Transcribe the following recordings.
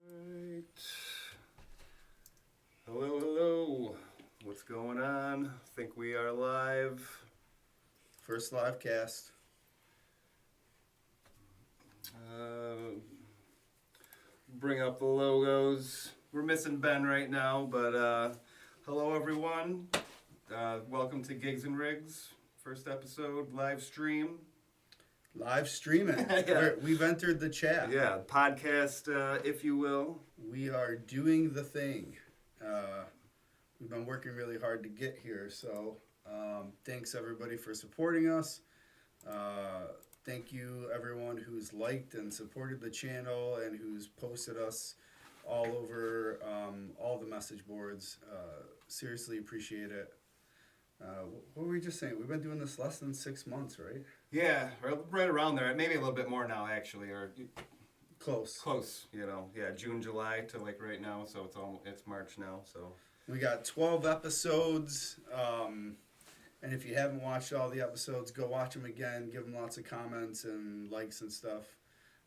Right. Hello, hello. What's going on? Think we are live. First live cast. Uh, bring up the logos. We're missing Ben right now, but hello, everyone. Welcome to Gigs and Rigs. First episode, live stream. Live streaming. Yeah. We've entered the chat. Yeah, podcast, if you will. We are doing the thing. We've been working really hard to get here, so thanks everybody for supporting us. Thank you everyone who's liked and supported the channel and who's posted us all over all the message boards. Seriously appreciate it. What were we just saying? We've been doing this less than 6 months, right? Yeah, right around there. Maybe a little bit more now, actually, or Close. close. Yeah, June, July to like right now. So it's March now. So We got 12 episodes. And if you haven't watched all the episodes, go watch them again. Give them lots of comments and likes and stuff.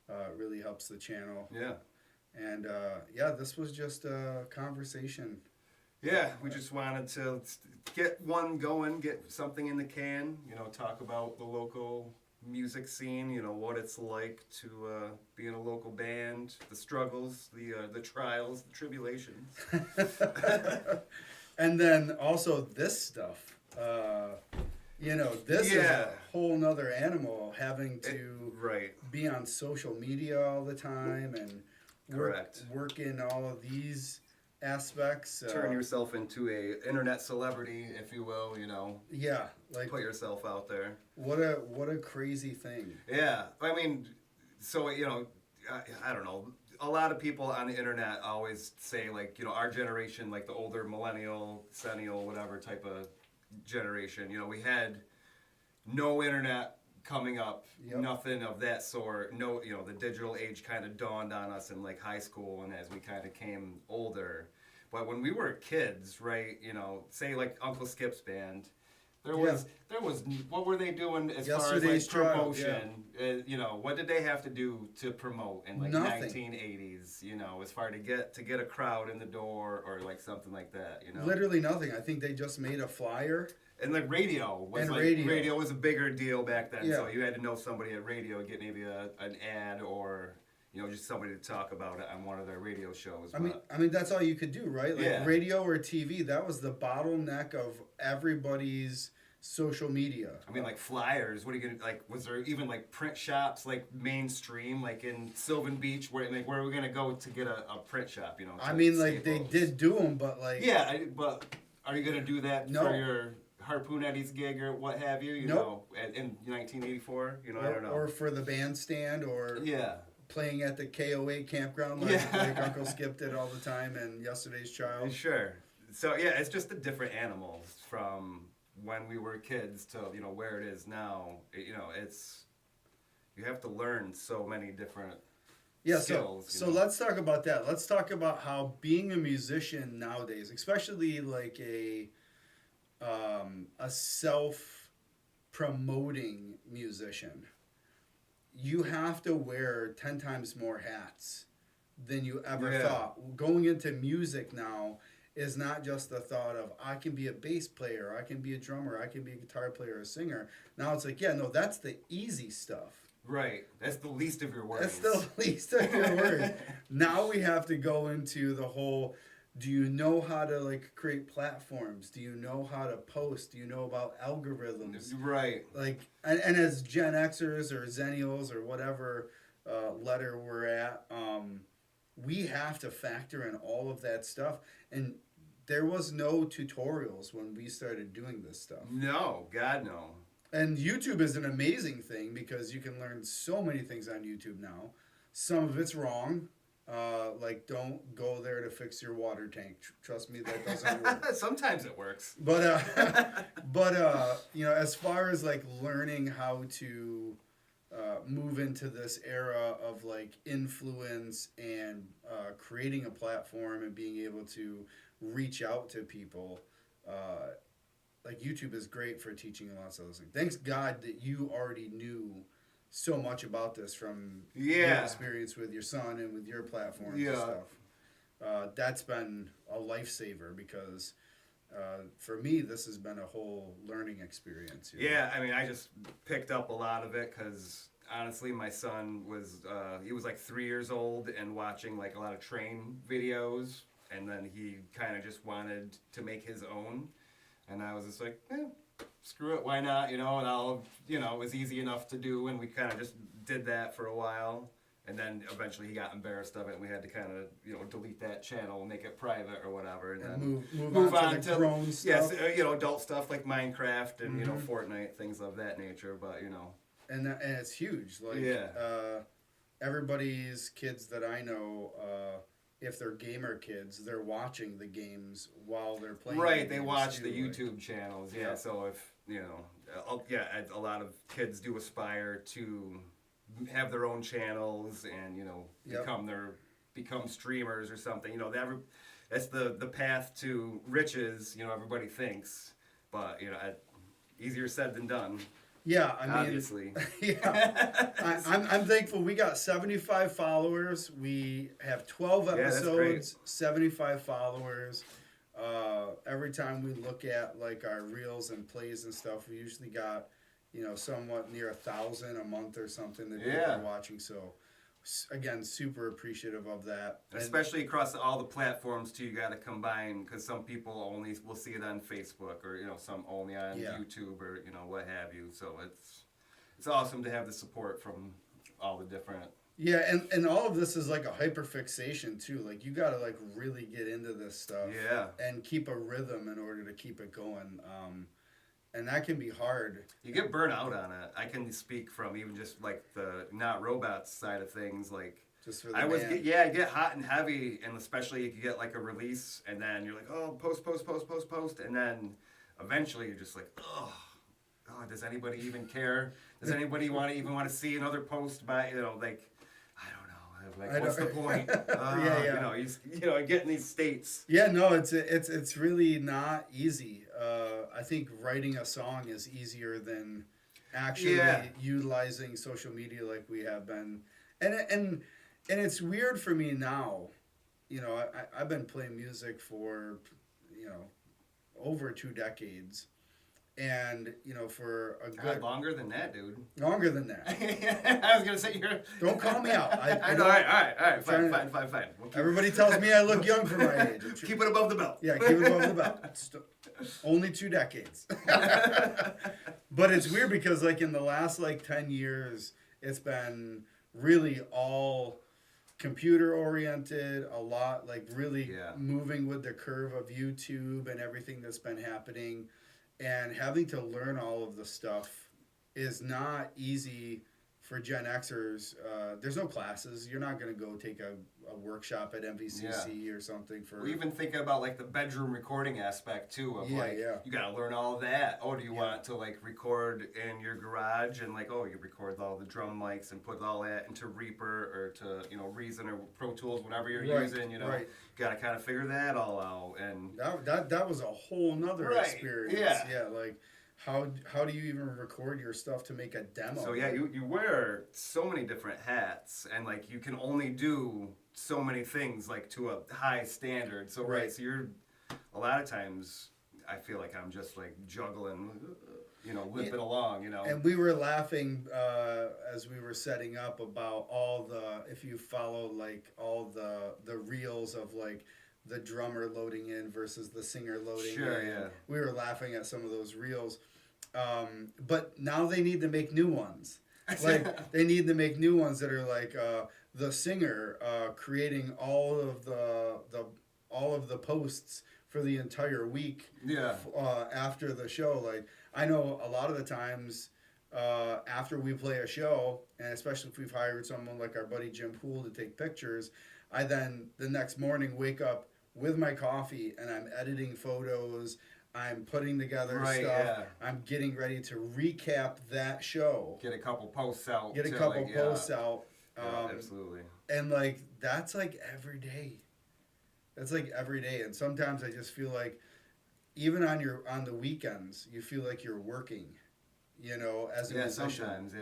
It really helps the channel. yeah. And this was just a conversation. Yeah, we just wanted to get one going, get something in the can, talk about the local music scene, what it's like to be in a local band, the struggles, the trials, the tribulations. And then also this stuff. This is a whole nother animal, having to right. be on social media all the time and Correct. work in all of these aspects. Turn yourself into a internet celebrity, if you will, Yeah, like put yourself out there. what a crazy thing. Yeah, I mean, so I don't know. A lot of people on the internet always say like, our generation, like the older millennial, centennial, whatever type of generation. We had no internet coming up, Yep. nothing of that sort. No, the digital age kind of dawned on us in like high school and as we kind of came older. But when we were kids, right, say like Uncle Skip's band, There was what were they doing as far as like Yesterday's Child, promotion? You know, what did they have to do to promote in like Nothing. 1980s? You know, as far to get a crowd in the door or like something like that. You know, Literally nothing. I think they just made a flyer. and like radio was And like radio. was a bigger deal back then. So Yeah. you had to know somebody at radio, get maybe an ad or you know just somebody to talk about it on one of their radio shows. I mean that's all you could do, right? Like Yeah. radio or TV. That was the bottleneck of everybody's social media. I mean, like flyers. What are you gonna like? Was there even like print shops like mainstream, like in Sylvan Beach, where are we gonna go to get a print shop? You know. I to mean, like they Staples? did do them, but like Yeah, but are you gonna do that No. for your Harpoon Eddie's gig or what have you? You Nope. know, in 1984. You know, I don't know. or for the bandstand or Yeah. playing at the KOA campground like, Yeah. like Uncle Skip did all the time and Yesterday's Child. Sure. So yeah, it's just a different animal from when we were kids to you know where it is now. You know, it's you have to learn so many different Yeah, skills. so you know? let's talk about that. Let's talk about how being a musician nowadays, especially like a self promoting musician, you have to wear 10 times more hats than you ever Yeah. thought. Going into music now is not just the thought of I can be a bass player, I can be a drummer, I can be a guitar player, a singer. Now it's like, yeah, no, that's the easy stuff. Right. That's the least of your worries. That's the least of your worries. Now we have to go into the whole, do you know how to like create platforms? Do you know how to post? Do you know about algorithms? Right. Like, and as Gen Xers or Zennials or whatever letter we're at, we have to factor in all of that stuff. And there was no tutorials when we started doing this stuff. No, God no. And YouTube is an amazing thing because you can learn so many things on YouTube now. Some of it's wrong. Like, don't go there to fix your water tank. Trust me, that doesn't work. Sometimes it works. But you know, as far as like learning how to move into this era of like influence and creating a platform and being able to reach out to people, like YouTube is great for teaching lots of those things. Thanks God that you already knew so much about this from your Yeah. experience with your son and with your platforms Yeah. and stuff. That's been a lifesaver because for me, this has been a whole learning experience. You know? Yeah, I mean, I just picked up a lot of it because honestly, my son was he was like 3 years old and watching like a lot of train videos, and then he kind of just wanted to make his own, and I was just like, screw it, why not? You know, and it was easy enough to do, and we kind of just did that for a while. And then eventually he got embarrassed of it, and we had to kind of, delete that channel, make it private or whatever, and then move on to the grown stuff. yes, adult stuff like Minecraft and Fortnite, things of that nature. But And it's huge. Like Yeah. Everybody's kids that I know, if they're gamer kids, they're watching the games while they're playing. right, the they games watch too, the like- YouTube channels. Yeah, Yeah. so if a lot of kids do aspire to have their own channels and Yep. become streamers or something. That's the path to riches. Everybody thinks, but easier said than done. Yeah, I mean, Obviously. yeah. I'm thankful we got 75 followers. We have 12 that's great. episodes, 75 followers. Every time we look at like our reels and plays and stuff, we usually got, somewhat near 1,000 a month or something that people Yeah. are watching. So again, super appreciative of that. And- Especially across all the platforms too, you got to combine because some people only will see it on Facebook or some only on Yeah. YouTube or what have you. So it's awesome to have the support from all the different. yeah, and all of this is like a hyperfixation too. Like you got to like really get into this stuff. Yeah. And keep a rhythm in order to keep it going. And that can be hard. You get burnt out on it. I can speak from even just like the not robots side of things. Like Just for the I band. get hot and heavy, and especially if you get like a release, and then you're like, oh, post, and then eventually you're just like, oh, does anybody even care? Does anybody want to see another post by like, I don't know. Like, I what's know. the point? Yeah. You know, he's getting these states. Yeah, no, it's really not easy. I think writing a song is easier than actually Yeah. utilizing social media like we have been, and it's weird for me now. You know, I've been playing music for, you know, over 2 decades, and you know, for a good Longer than that, dude. longer than that. I was gonna say you're. Don't call me out. I know. don't- All right. trying Fine. to- We'll keep, Everybody tells me I look young for my age. keep it above the belt. Yeah, keep it above the belt. Only 2 decades. But it's weird because like in the last like 10 years, it's been really all computer oriented, a lot like really Yeah. moving with the curve of YouTube and everything that's been happening, and having to learn all of the stuff is not easy for Gen Xers. There's no classes. You're not going to go take a workshop at MVCC or something for. We're even thinking about like the bedroom recording aspect too of you gotta learn all of that. Oh, do you want to like record in your garage and like you record all the drum mics and put all that into Reaper or to Reason or Pro Tools, whatever you're using, you gotta kind of figure that all out. And that was a whole nother experience. Yeah, like how do you even record your stuff to make a demo? So yeah, you wear so many different hats and like you can only do so many things like to a high standard. So so you're a lot of times I feel like I'm just like juggling, limping along, And we were laughing as we were setting up about all the, if you follow like all the reels of like the drummer loading in versus the singer loading in. Yeah. We were laughing at some of those reels. But now they need to make new ones. Like they need to make new ones that are like the singer creating all of the posts for the entire week. Yeah. After the show, like I know a lot of the times after we play a show, and especially if we've hired someone like our buddy Jim Poole to take pictures, I then the next morning wake up with my coffee and I'm editing photos. I'm putting together stuff. Yeah. I'm getting ready to recap that show. Get a couple posts out. Get a couple posts out. Yeah, absolutely. And like that's like every day. That's like every day. And sometimes I just feel like even on the weekends, you feel like you're working, as a musician. Sometimes,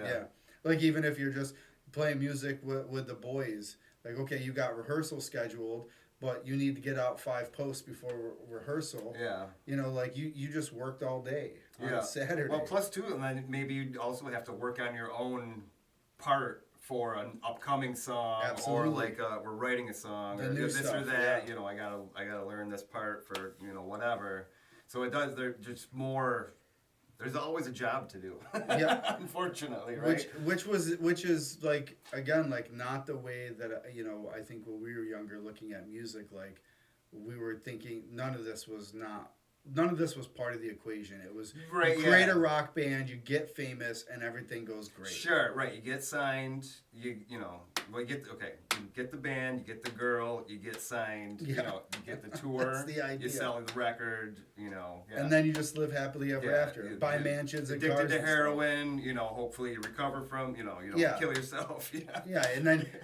Like even if you're just playing music with the boys, like okay, you got rehearsal scheduled, but you need to get out 5 posts before rehearsal. Yeah. Like you just worked all day on Saturday. Well, plus too, and then maybe you also have to work on your own part for an upcoming song. Absolutely. Or like we're writing a song The or new this stuff, or that. yeah. I gotta learn this part for whatever. So it does. There's just more. There's always a job to do. Yeah. Unfortunately, right? Which is like again like not the way that I think when we were younger looking at music, like we were thinking none of this was part of the equation. It was you create a rock band, you get famous, and everything goes great. Sure, right. You get signed. You get the band, you get the girl, you get signed. Yeah. You get the tour. That's the idea. You sell the record. And then you just live happily ever after. Buy mansions and cars. Addicted to heroin. Hopefully you recover from. You don't kill yourself. Yeah. Yeah,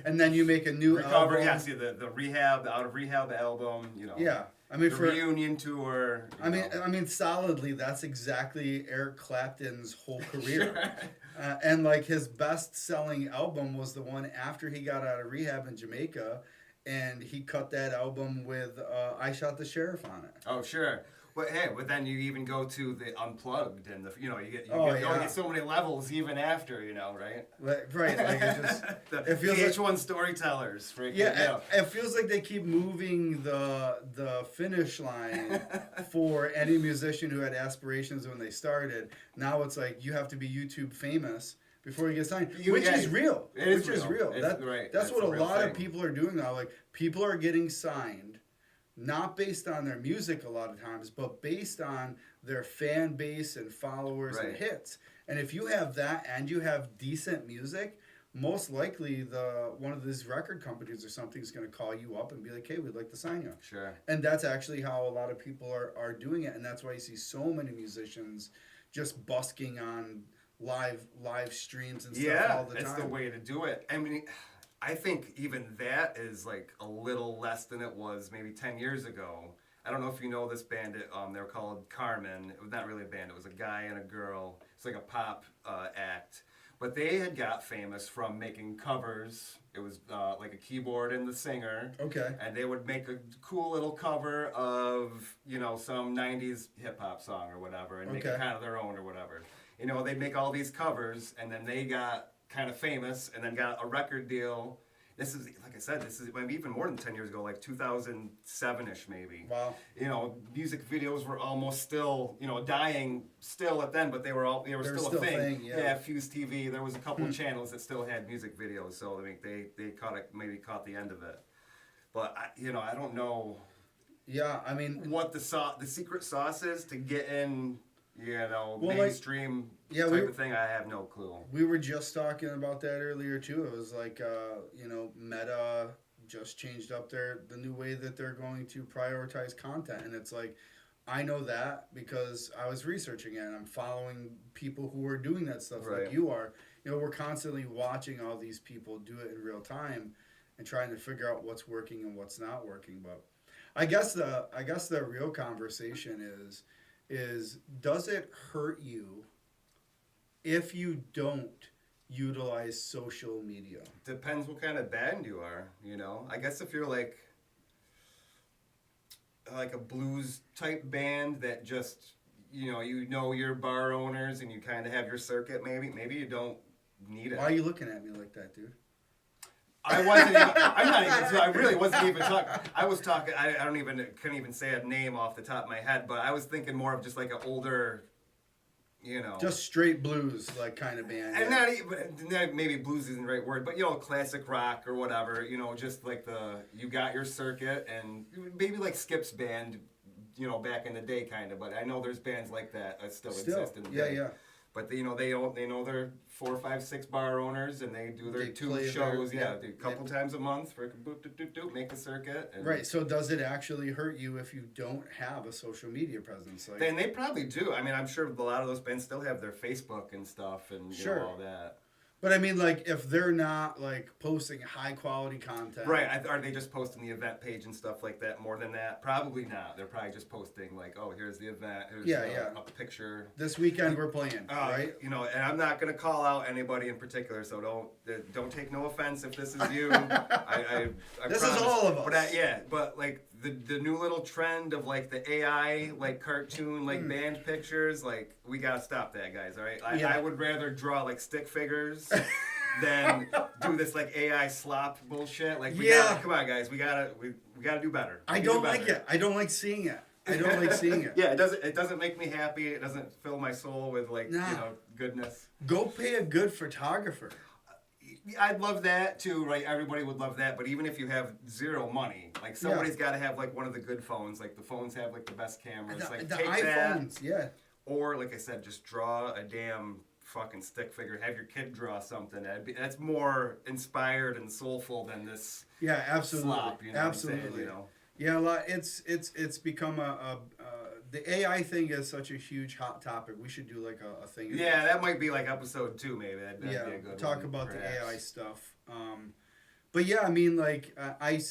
and then you make a new recover. album. Yeah, see the out of rehab album. Yeah. I mean, the reunion tour. I mean, solidly, that's exactly Eric Clapton's whole career. Sure. And like his best-selling album was the one after he got out of rehab in Jamaica, and he cut that album with "I Shot the Sheriff" on it. Oh, sure. But then you even go to the Unplugged, and you get so many levels even after, right? Right, like it just it feels VH1 storytellers. It feels like they keep moving the finish line for any musician who had aspirations when they started. Now it's like you have to be YouTube famous before you get signed, which is real. Which is real. That's what a lot of people are doing now. Like people are getting signed. Not based on their music a lot of times, but based on their fan base and followers and hits. And if you have that and you have decent music, most likely one of these record companies or something is going to call you up and be like, hey, we'd like to sign you. Sure. And that's actually how a lot of people are doing it. And that's why you see so many musicians just busking on live streams and stuff all the time. Yeah, it's the way to do it. I mean, I think even that is like a little less than it was maybe 10 years ago. I don't know if you know this band. They're called Carmen. It was not really a band. It was a guy and a girl. It's like a pop act. But they had got famous from making covers. It was like a keyboard and the singer. Okay. And they would make a cool little cover of, some 90s hip hop song or whatever and make it Okay. kind of their own or whatever. They'd make all these covers and then they got kind of famous and then got a record deal. This is, like I said, this is maybe even more than 10 years ago, like 2007-ish maybe. Wow. Music videos were almost still, dying still at then, but they were still a thing. Yeah. Fuse TV. There was a couple of channels that still had music videos, so I mean, they caught the end of it. But I don't know. Yeah, I mean, what the secret sauce is to get in, like, mainstream type of thing. I have no clue. we were just talking about that earlier too. It was like, Meta just changed up the new way that they're going to prioritize content, and it's like, I know that because I was researching it and I'm following people who are doing that stuff Right. like you are. We're constantly watching all these people do it in real time and trying to figure out what's working and what's not working. But I guess the real conversation is does it hurt you if you don't utilize social media? Depends what kind of band you are, I guess if you're like a blues type band that just your bar owners and you kind of have your circuit, maybe you don't need it. Why are you looking at me like that, dude? I wasn't even, I'm not even, I really wasn't even talking. I was talking, couldn't even say a name off the top of my head, but I was thinking more of just like an older, Just straight blues, like, kind of band. and maybe blues isn't the right word, but classic rock or whatever, just like you got your circuit and maybe like Skip's band, back in the day kind of, but I know there's bands like that still exist in the day. Yeah. But they know their 4, 5, 6 bar owners, and they do their They 2 play shows, their- a couple times a month for make the circuit. And Right. So does it actually hurt you if you don't have a social media presence? Like, Then they probably do. I mean, I'm sure a lot of those bands still have their Facebook and stuff and Sure. all that. but I mean, like, if they're not like posting high quality content, Right? Are they just posting the event page and stuff like that more than that? Probably not. They're probably just posting like, oh, here's the event. Here's a picture. This weekend we're playing, right? And I'm not gonna call out anybody in particular, so don't take no offense if this is you. I This promise. is all of us. But like the new little trend of like the AI like cartoon like band pictures, like we gotta stop that, guys. All right, Yeah. I would rather draw like stick figures than do this like AI slop bullshit. Like come on, guys, we gotta do better. I don't like it. I don't like seeing it. I don't like seeing it. Yeah, it doesn't make me happy. It doesn't fill my soul with like goodness. Go pay a good photographer. I'd love that too, right? Everybody would love that, but even if you have zero money, like somebody's got to have like one of the good phones. Like the phones have like the best cameras. Like The take iPhones, that, yeah. or like I said, just draw a damn fucking stick figure. Have your kid draw something. That's more inspired and soulful than this Yeah, absolutely. slop. You know Absolutely. what I'm saying, Yeah, a lot. It's become the AI thing is such a huge hot topic. We should do like a thing. Yeah, that might be like episode 2, maybe. That'd be a good talk one, about perhaps. the AI stuff. But yeah, I mean, like I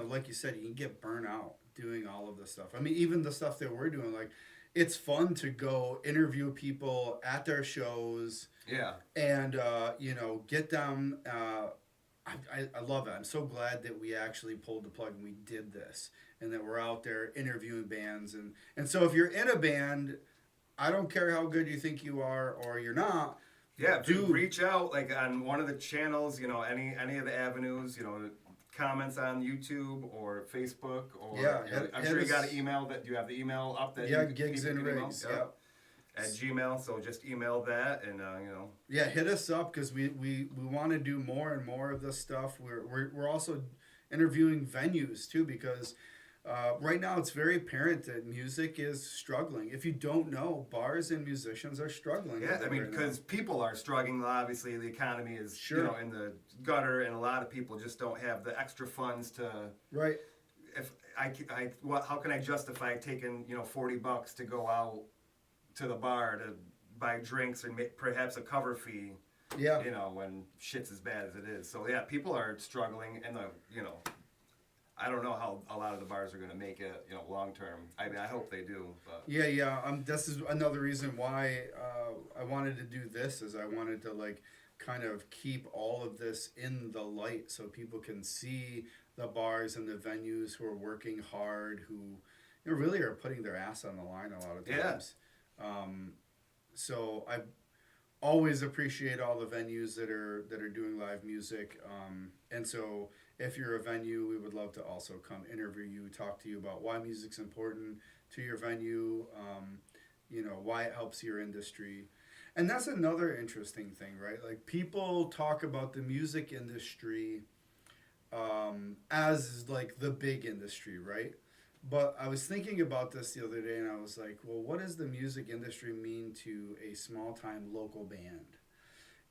like you said, you can get burnt out doing all of this stuff. I mean, even the stuff that we're doing, like, it's fun to go interview people at their shows. Yeah. And get them. I love it. I'm so glad that we actually pulled the plug and we did this, and that we're out there interviewing bands. And so if you're in a band, I don't care how good you think you are or you're not. Yeah, dude, reach out like on one of the channels, any of the avenues, comments on YouTube or Facebook or I'm sure you got an email that you have the email up that Gigs and Rigs. Yep. At Gmail, so just email that and Yeah, hit us up because we want to do more and more of this stuff. We're also interviewing venues too because right now it's very apparent that music is struggling. If you don't know, bars and musicians are struggling. Yeah, I mean, because people are struggling. Obviously, the economy is in the gutter, and a lot of people just don't have the extra funds to. Right. If how can I justify taking $40 to go out to the bar to buy drinks and perhaps a cover fee Yeah. You know, when shit's as bad as it is. So yeah, people are struggling, and you know, I don't know how a lot of the bars are going to make it, you know, long term. I mean, I hope they do, but Yeah. This is another reason why I wanted to do this. Is I wanted to like kind of keep all of this in the light so people can see the bars and the venues who are working hard, who really are putting their ass on the line a lot of times. So I always appreciate all the venues that are doing live music. And so if you're a venue, we would love to also come interview you, talk to you about why music's important to your venue, why it helps your industry. And that's another interesting thing, right? Like people talk about the music industry as like the big industry, right? But I was thinking about this the other day and I was like, well, what does the music industry mean to a small time local band?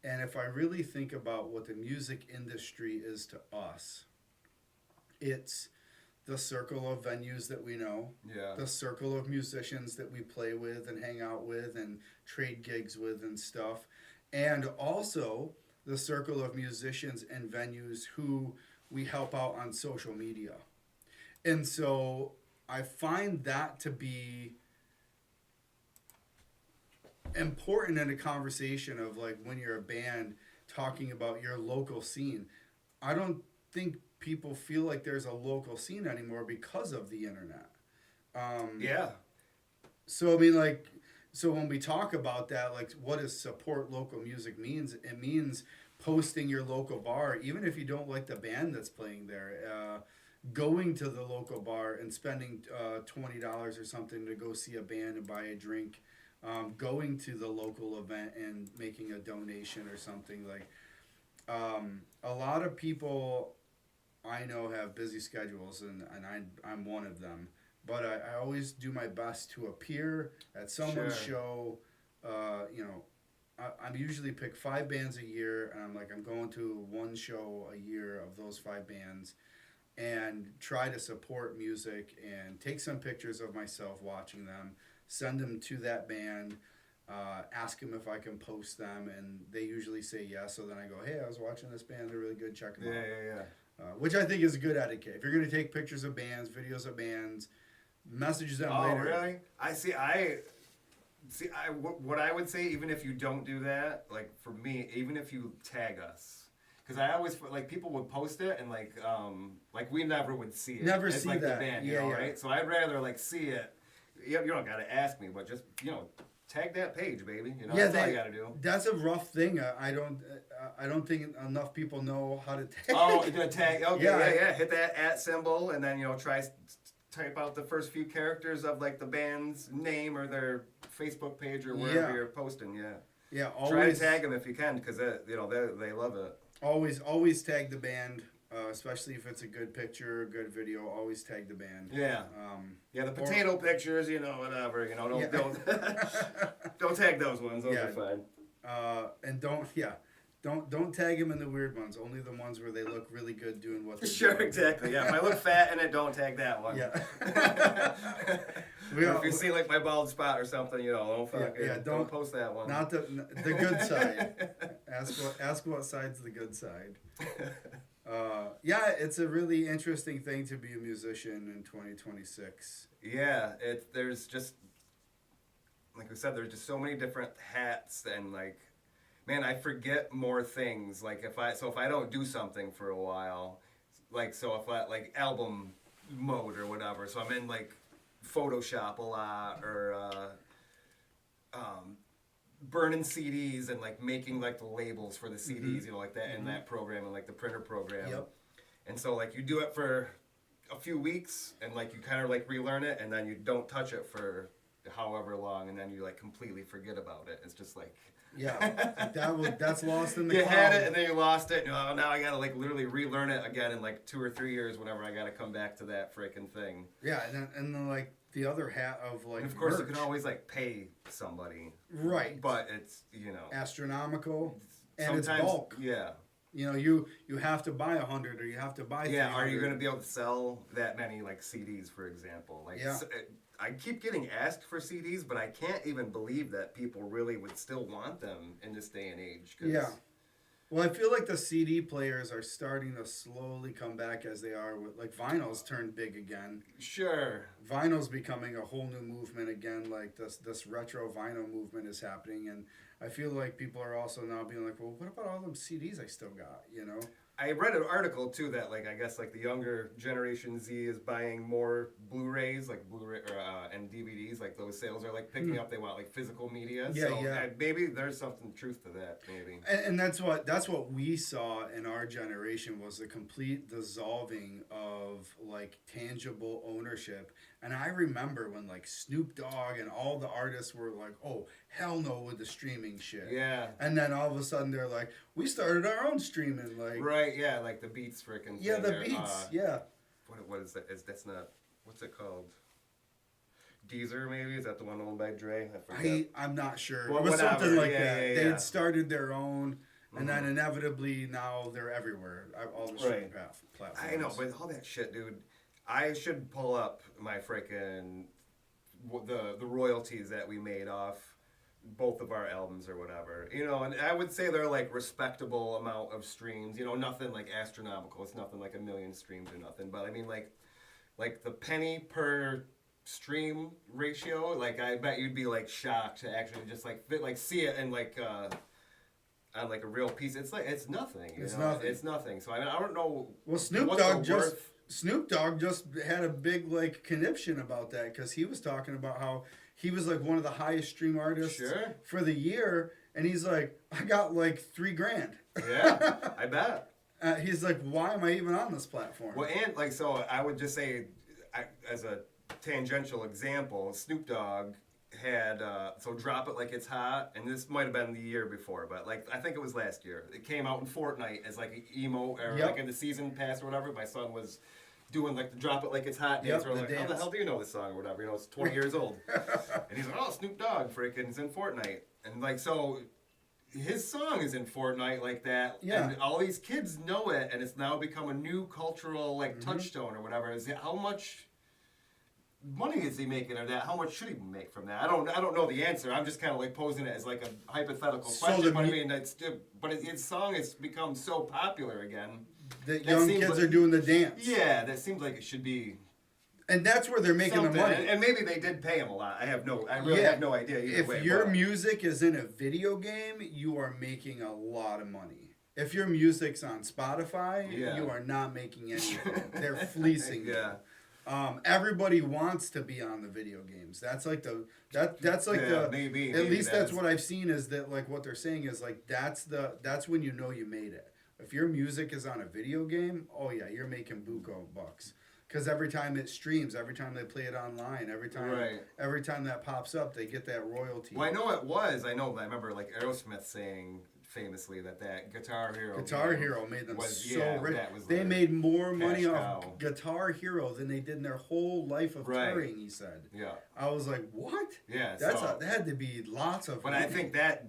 And if I really think about what the music industry is to us, it's the circle of venues that we know, the circle of musicians that we play with and hang out with and trade gigs with and stuff, and also the circle of musicians and venues who we help out on social media. And so I find that to be important in a conversation of like when you're a band talking about your local scene. I don't think people feel like there's a local scene anymore because of the internet. So I mean, like, so when we talk about that, like, what does support local music means? It means posting your local bar, even if you don't like the band that's playing there. Going to the local bar and spending $20 or something to go see a band and buy a drink. Going to the local event and making a donation or something. Like, a lot of people I know have busy schedules, and I'm one of them. But I always do my best to appear at someone's show. I'm usually pick 5 bands a year, and I'm going to one show a year of those 5 bands, and try to support music and take some pictures of myself watching them, send them to that band, ask them if I can post them, and they usually say yes. So then I go, hey, I was watching this band, they're really good, check them out. Which I think is good etiquette. If you're going to take pictures of bands, videos of bands, message them later. Oh, really? What I would say, even if you don't do that, like for me, even if you tag us, because I always, like, people would post it and like we never would see it. Never it's see like that. The band, you know, right? So I'd rather like see it. You don't got to ask me, but just, tag that page, baby. That's all you got to do. That's a rough thing. I don't think enough people know how to tag. Oh, the tag. Okay, yeah. Hit that @ symbol, and then try type out the first few characters of like the band's name or their Facebook page or wherever you're posting. Yeah. Always try to tag them if you can, because they love it. Always tag the band. Especially if it's a good picture, a good video, always tag the band. The potato pictures, whatever, don't tag those ones. Those are fine. And don't tag them in the weird ones. Only the ones where they look really good doing what they're Sure, doing. exactly. Yeah, if I look fat in it, don't tag that one. Yeah. If you see like my bald spot or something, don't post that one. Not the good side. Ask what side's the good side. It's a really interesting thing to be a musician in 2026. Yeah, there's just, like we said, there's just so many different hats, and like, man, I forget more things. Like if I don't do something for a while, like if I like album mode or whatever, so I'm in like Photoshop a lot, or burning CDs and like making like the labels for the CDs, like that in that program and like the printer program. Yep. And so like you do it for a few weeks and like you kind of like relearn it, and then you don't touch it for however long, and then you like completely forget about it. It's just like that's lost in the you cloud. had it and then you lost it, and now I gotta like literally relearn it again in like 2 or 3 years whenever I gotta come back to that freaking thing. And then like the other hat of like, and of course merch. You can always like pay somebody, right? But it's astronomical, and it's bulk. You have to buy 100 or you have to buy 300. Are you going to be able to sell that many like CDs, for example? I keep getting asked for CDs, but I can't even believe that people really would still want them in this day and age. Well, I feel like the CD players are starting to slowly come back as they are with like vinyls turned big again. Sure. Vinyl's becoming a whole new movement again. Like this retro vinyl movement is happening, and I feel like people are also now being like, well, what about all them CDs I still got? You know? I read an article too that like I guess like the younger generation Z is buying more Blu-rays like Blu-ray and DVDs. Like those sales are like picking up. They want like physical media. Yeah, so yeah. maybe there's something truth to that. Maybe. And that's what we saw in our generation was the complete dissolving of like tangible ownership. And I remember when like Snoop Dogg and all the artists were like, oh, hell no with the streaming shit. Yeah. And then all of a sudden they're like, we started our own streaming. Like, Right. Yeah. Like the Beats freaking. yeah, thing the there. Beats. Yeah. What is that? That's not. What's it called? Deezer maybe? Is that the one owned by Dre? I forget. I'm not sure. Well, it was whatever. something like Yeah, that. yeah, They yeah. had started their own, and then Mhm. inevitably now they're everywhere. All the streaming platforms. I know, but all that shit, dude. I should pull up my freaking the royalties that we made off both of our albums or whatever. You know, and I would say they're like respectable amount of streams. You know, nothing like astronomical. It's nothing like 1 million streams or nothing. But I mean, like the penny per stream ratio. Like I bet you'd be like shocked to actually just like see it and like. On like a real piece, it's like it's nothing. You It's know? nothing. It's nothing. So I mean, I don't know. Well, Snoop what the Dogg worth- just had a big like conniption about that because he was talking about how he was like one of the highest stream artists Sure. for the year, and he's like, I got like $3,000. Yeah, I bet. He's like, why am I even on this platform? Well, and like so, I would just say, as a tangential example, Snoop Dogg had so Drop It Like It's Hot, and this might have been the year before, but like I think it was last year. It came out in Fortnite as like an emo or Yep. like in the season pass or whatever. My son was doing like the Drop It Like It's Hot Yep, dance. We're the like, how the dance. hell do you know this song or whatever? You know, it's 20 years old, and he's like, oh, Snoop Dogg, freaking, is in Fortnite, and like so. His song is in Fortnite like that, Yeah. and all these kids know it, and it's now become a new cultural like touchstone or whatever. Is it, how much money is he making or that? How much should he make from that? I don't know the answer. I'm just kind of like posing it as like a hypothetical So question. the But I mu- mean, his song has become so popular again. The That young seems kids like- are doing the dance. Yeah, that seems like it should be And that's where they're making something. the money. And maybe they did pay him a lot. I really Yeah. have no idea either If way. your but- music is in a video game, you are making a lot of money. If your music's on Spotify, Yeah. you are not making anything. They're fleecing you. Yeah. Everybody wants to be on the video games. That's like that's like Yeah, the maybe at least that's that's what I've seen is that like what they're saying is like that's when you know you made it. If your music is on a video game, oh yeah, you're making buco bucks. Because every time it streams, every time they play it online, every time that pops up, they get that royalty. Well, I know it was. I remember like Aerosmith saying famously that Guitar Hero. Guitar game Hero made them was- so yeah, rich. that was They the made more money cash off cow. Guitar Hero than they did in their whole life of Right. touring. He said. Yeah, I was like, what? yeah. That had to be lots of. But I money. think that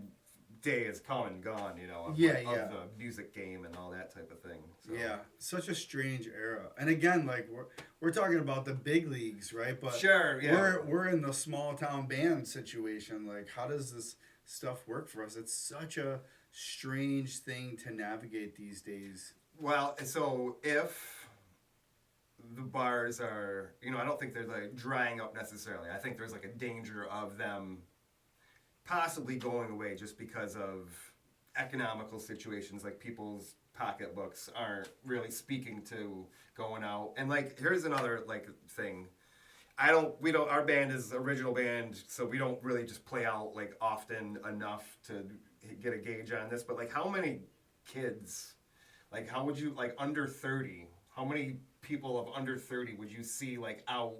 day is come and gone. You know, of, Yeah, of yeah. the music game and all that type of thing. So. Yeah, such a strange era. And again, like we're talking about the big leagues, right? But Sure. Yeah. we're in the small town band situation. Like, how does this stuff work for us? It's such a strange thing to navigate these days. Well, so if the bars are, you know, I don't think they're like drying up necessarily. I think there's like a danger of them possibly going away just because of economical situations, like people's pocketbooks aren't really speaking to going out. And like, here's another like thing. Our band is an original band, so we don't really just play out like often enough to get a gauge on this. But like, how many kids, like, how would you, like, under 30, how many people of under 30 would you see like out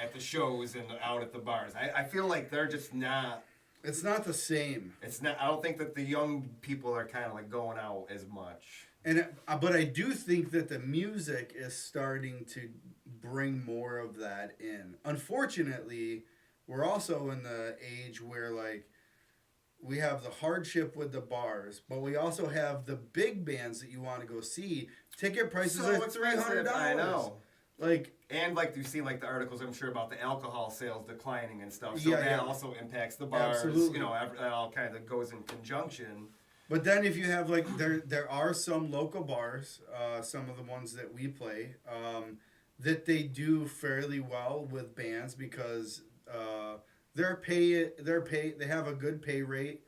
at the shows and out at the bars? I feel like they're just not. It's not the same. It's not. I don't think that the young people are kind of like going out as much. But I do think that the music is starting to bring more of that in. Unfortunately, we're also in the age where like we have the hardship with the bars, but we also have the big bands that you want to go see. Ticket prices are $300. I know. Like, And like you see like the articles I'm sure about the alcohol sales declining and stuff. So Yeah, that yeah. also impacts the bars. Absolutely. You know, that all kind of goes in conjunction. But then if you have like there are some local bars, some of the ones that we play, that they do fairly well with bands because they have a good pay rate,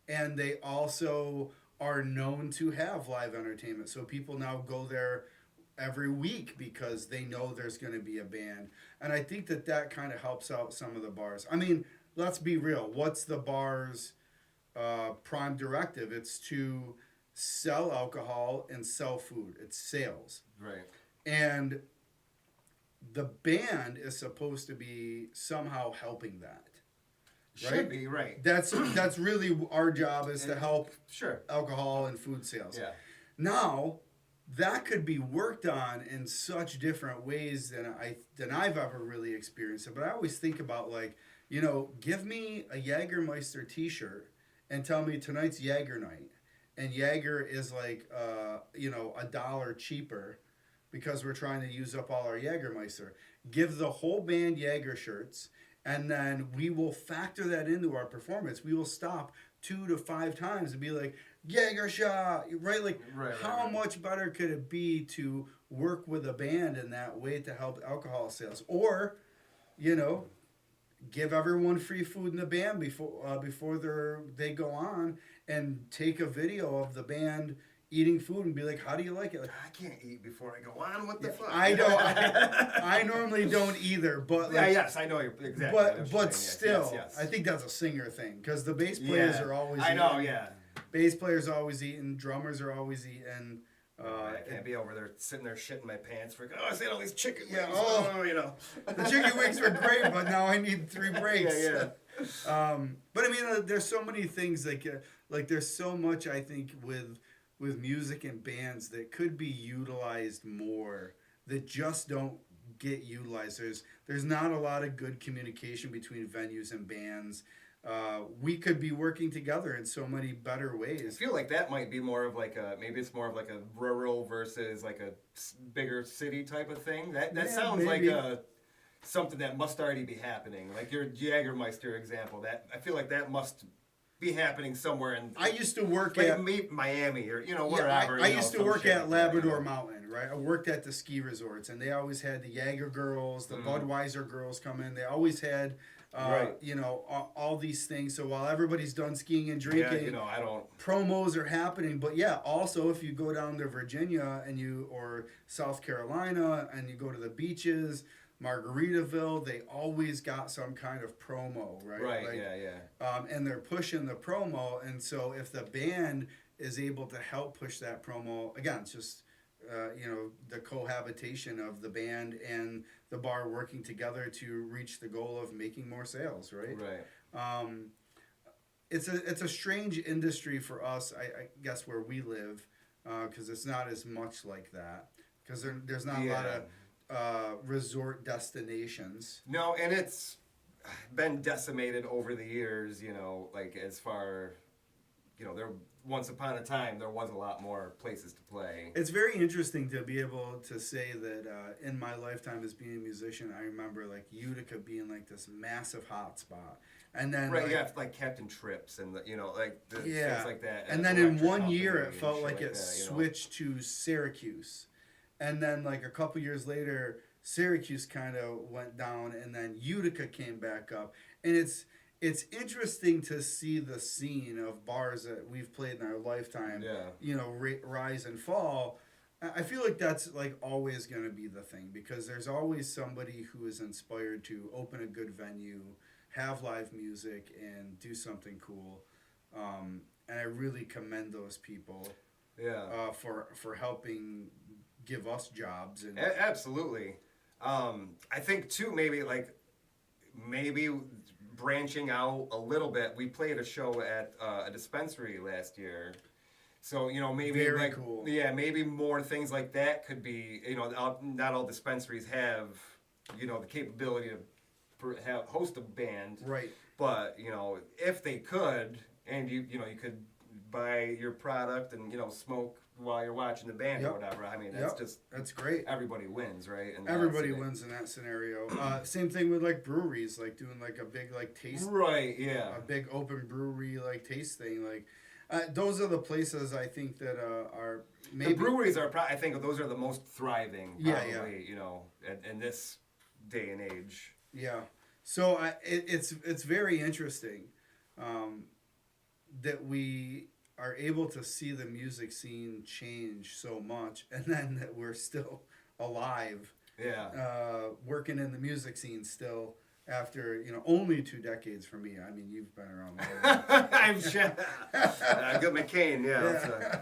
and they also are known to have live entertainment. So people now go there every week because they know there's going to be a band. And I think that kind of helps out some of the bars. I mean, let's be real. What's the bar's prime directive? It's to sell alcohol and sell food. It's sales. Right. And the band is supposed to be somehow helping that. Right? Should be, right. That's really our job, is to help Sure. alcohol and food sales. Yeah. Now, that could be worked on in such different ways than I've ever really experienced it. But I always think about, like, you know, give me a Jägermeister T-shirt and tell me tonight's Jäger night, and Jäger is like $1 cheaper because we're trying to use up all our Jägermeister. Give the whole band Jäger shirts, and then we will factor that into our performance. We will stop 2 to 5 times and be like, Jäger shot, right? Like, how much better could it be to work with a band in that way to help alcohol sales? Or, you know, give everyone free food in the band before they go on, and take a video of the band eating food and be like, how do you like it? Like, I can't eat before I go on. What the fuck? I don't. I normally don't either. But like, yes, I know you're exactly. But still, yes. I think that's a singer thing, because the bass players are always. I know, yeah. Bass players are always eating. Drummers are always eating. I can't be over there sitting there shitting my pants for, I ate all these chicken wings. Yeah, you know. The chicken wings were great, but now I need 3 breaks. Yeah. But I mean, there's so many things like there's so much, I think, with music and bands that could be utilized more, that just don't get utilized. There's not a lot of good communication between venues and bands. We could be working together in so many better ways. I feel like that might be more of like maybe it's more of like a rural versus like a bigger city type of thing. That sounds maybe. like something that must already be happening. Like your Jägermeister example, that I feel like that must be happening somewhere in. I used to work like at Miami or Yeah, wherever. I used to work at like Labrador Mountain, right? I worked at the ski resorts, and they always had the Jaeger girls, the Budweiser girls come in. They always had, all these things. So while everybody's done skiing and drinking, I don't. promos are happening. But yeah, also if you go down to Virginia or South Carolina and you go to the beaches, Margaritaville, they always got some kind of promo, right? Right. Like, Yeah. and they're pushing the promo, and so if the band is able to help push that promo, again, it's just the cohabitation of the band and the bar working together to reach the goal of making more sales, right? Right. It's a strange industry for us, I guess, where we live, because it's not as much like that, because there's not a lot of resort destinations. No, and it's been decimated over the years, like as far, there once upon a time there was a lot more places to play. It's very interesting to be able to say that in my lifetime as being a musician, I remember like Utica being like this massive hot spot. And then like Captain Trips and things like that. And then in one Electric year Company it felt and like shit it that, switched to Syracuse. And then like a couple years later, Syracuse kind of went down, and then Utica came back up. And it's interesting to see the scene of bars that we've played in our lifetime, rise and fall. I feel like that's like always going to be the thing, because there's always somebody who is inspired to open a good venue, have live music, and do something cool. And I really commend those people for helping give us jobs. And absolutely. I think too, maybe branching out a little bit. We played a show at a dispensary last year, so maybe very cool. Yeah, maybe more things like that could be. Not all dispensaries have the capability to host a band, right? But if they could, and you could buy your product and smoke while you're watching the band or whatever. I mean, that's great. Everybody wins, right? And everybody wins in that scenario. Same thing with like breweries, like doing like a big like taste. Right. Yeah. A big open brewery like taste thing. Like, Those are the places I think that are The maybe. breweries are, I think those are the most thriving, Yeah, probably, yeah. you know, in this day and age. Yeah. So it's very interesting that we are able to see the music scene change so much, and then that we're still alive, Yeah. working in the music scene still after only 2 decades for me. I mean, you've been around longer. I'm sure. Good McCain, yeah.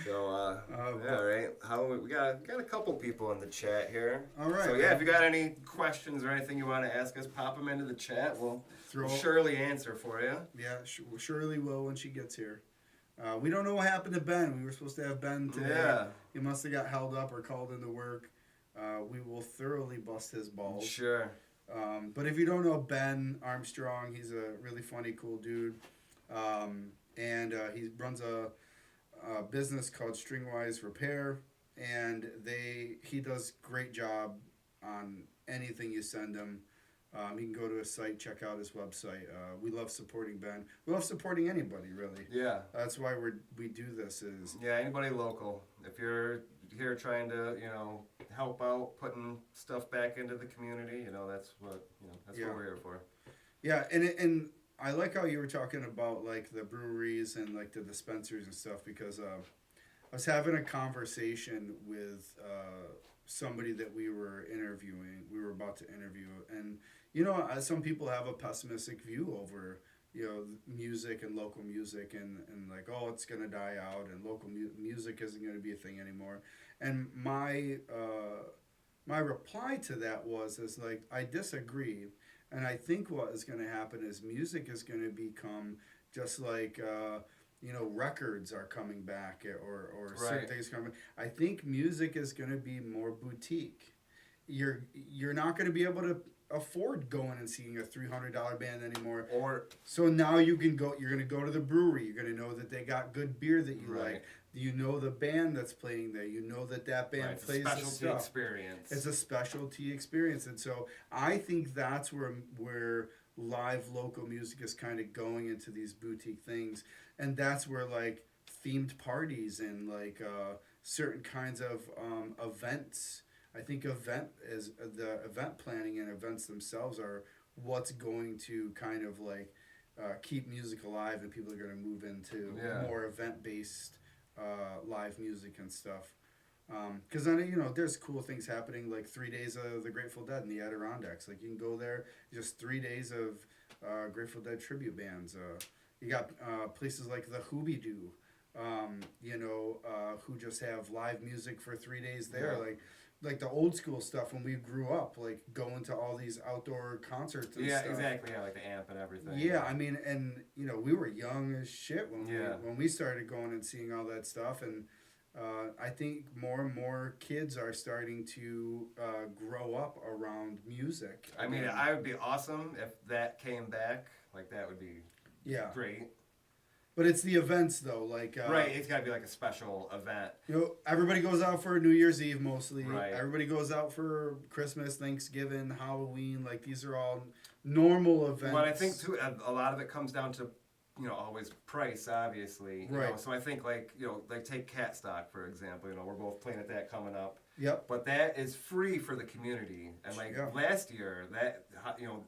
Yeah. Yeah, right. How we got a couple people in the chat here. All right. So yeah, if you got any questions or anything you want to ask us, pop them into the chat. We'll surely answer for you. Yeah, Shirley will when she gets here. We don't know what happened to Ben. We were supposed to have Ben today. Yeah. He must have got held up or called into work. We will thoroughly bust his balls. Sure. But if you don't know Ben Armstrong, he's a really funny, cool dude. And he runs a business called Stringwise Repair. And he does great job on anything you send him. You can go to his site, check out his website. We love supporting Ben. We love supporting anybody, really. Yeah. That's why we do this. Yeah, anybody local. If you're here trying to, help out, putting stuff back into the community, that's what what we're here for. Yeah, and I like how you were talking about like the breweries and like the dispensers and stuff, because I was having a conversation with somebody that we were about to interview, and some people have a pessimistic view over music and local music, and like, oh, it's gonna die out and local music isn't gonna be a thing anymore. And my reply to that was like, I disagree, and I think what is gonna happen is music is gonna become just like records are coming back, or certain Right. things coming. I think music is gonna be more boutique. You're not gonna be able to afford going and seeing a $300 band anymore. So now you're going to go to the brewery. You're going to know that they got good beer that you Right. like. You know the band that's playing there. You know that band Right, plays it's a the specialty stuff. experience. It's a specialty experience. And so I think that's where live local music is kind of going into these boutique things. And that's where like themed parties and like certain kinds of events. I think the event planning and events themselves are what's going to kind of like keep music alive, and people are going to move into more event-based live music and stuff. Because then there's cool things happening, like 3 days of the Grateful Dead in the Adirondacks. Like you can go there, just 3 days of Grateful Dead tribute bands. You got places like the Hoobie Doo, who just have live music for 3 days there. Yeah. Like the old school stuff when we grew up, like going to all these outdoor concerts and stuff. Yeah, exactly. Yeah, like the amp and everything. Yeah, I mean, and we were young as shit when we started going and seeing all that stuff, and I think more and more kids are starting to grow up around music. I mean, I would be awesome if that came back. Like that would be great. But it's the events though, like right. It's got to be like a special event. Everybody goes out for New Year's Eve mostly. Right. Everybody goes out for Christmas, Thanksgiving, Halloween. Like these are all normal events. But I think too, a lot of it comes down to, always price, obviously. Right. So I think like take Catstock for example. We're both playing at that coming up. Yep. But that is free for the community, and like last year, that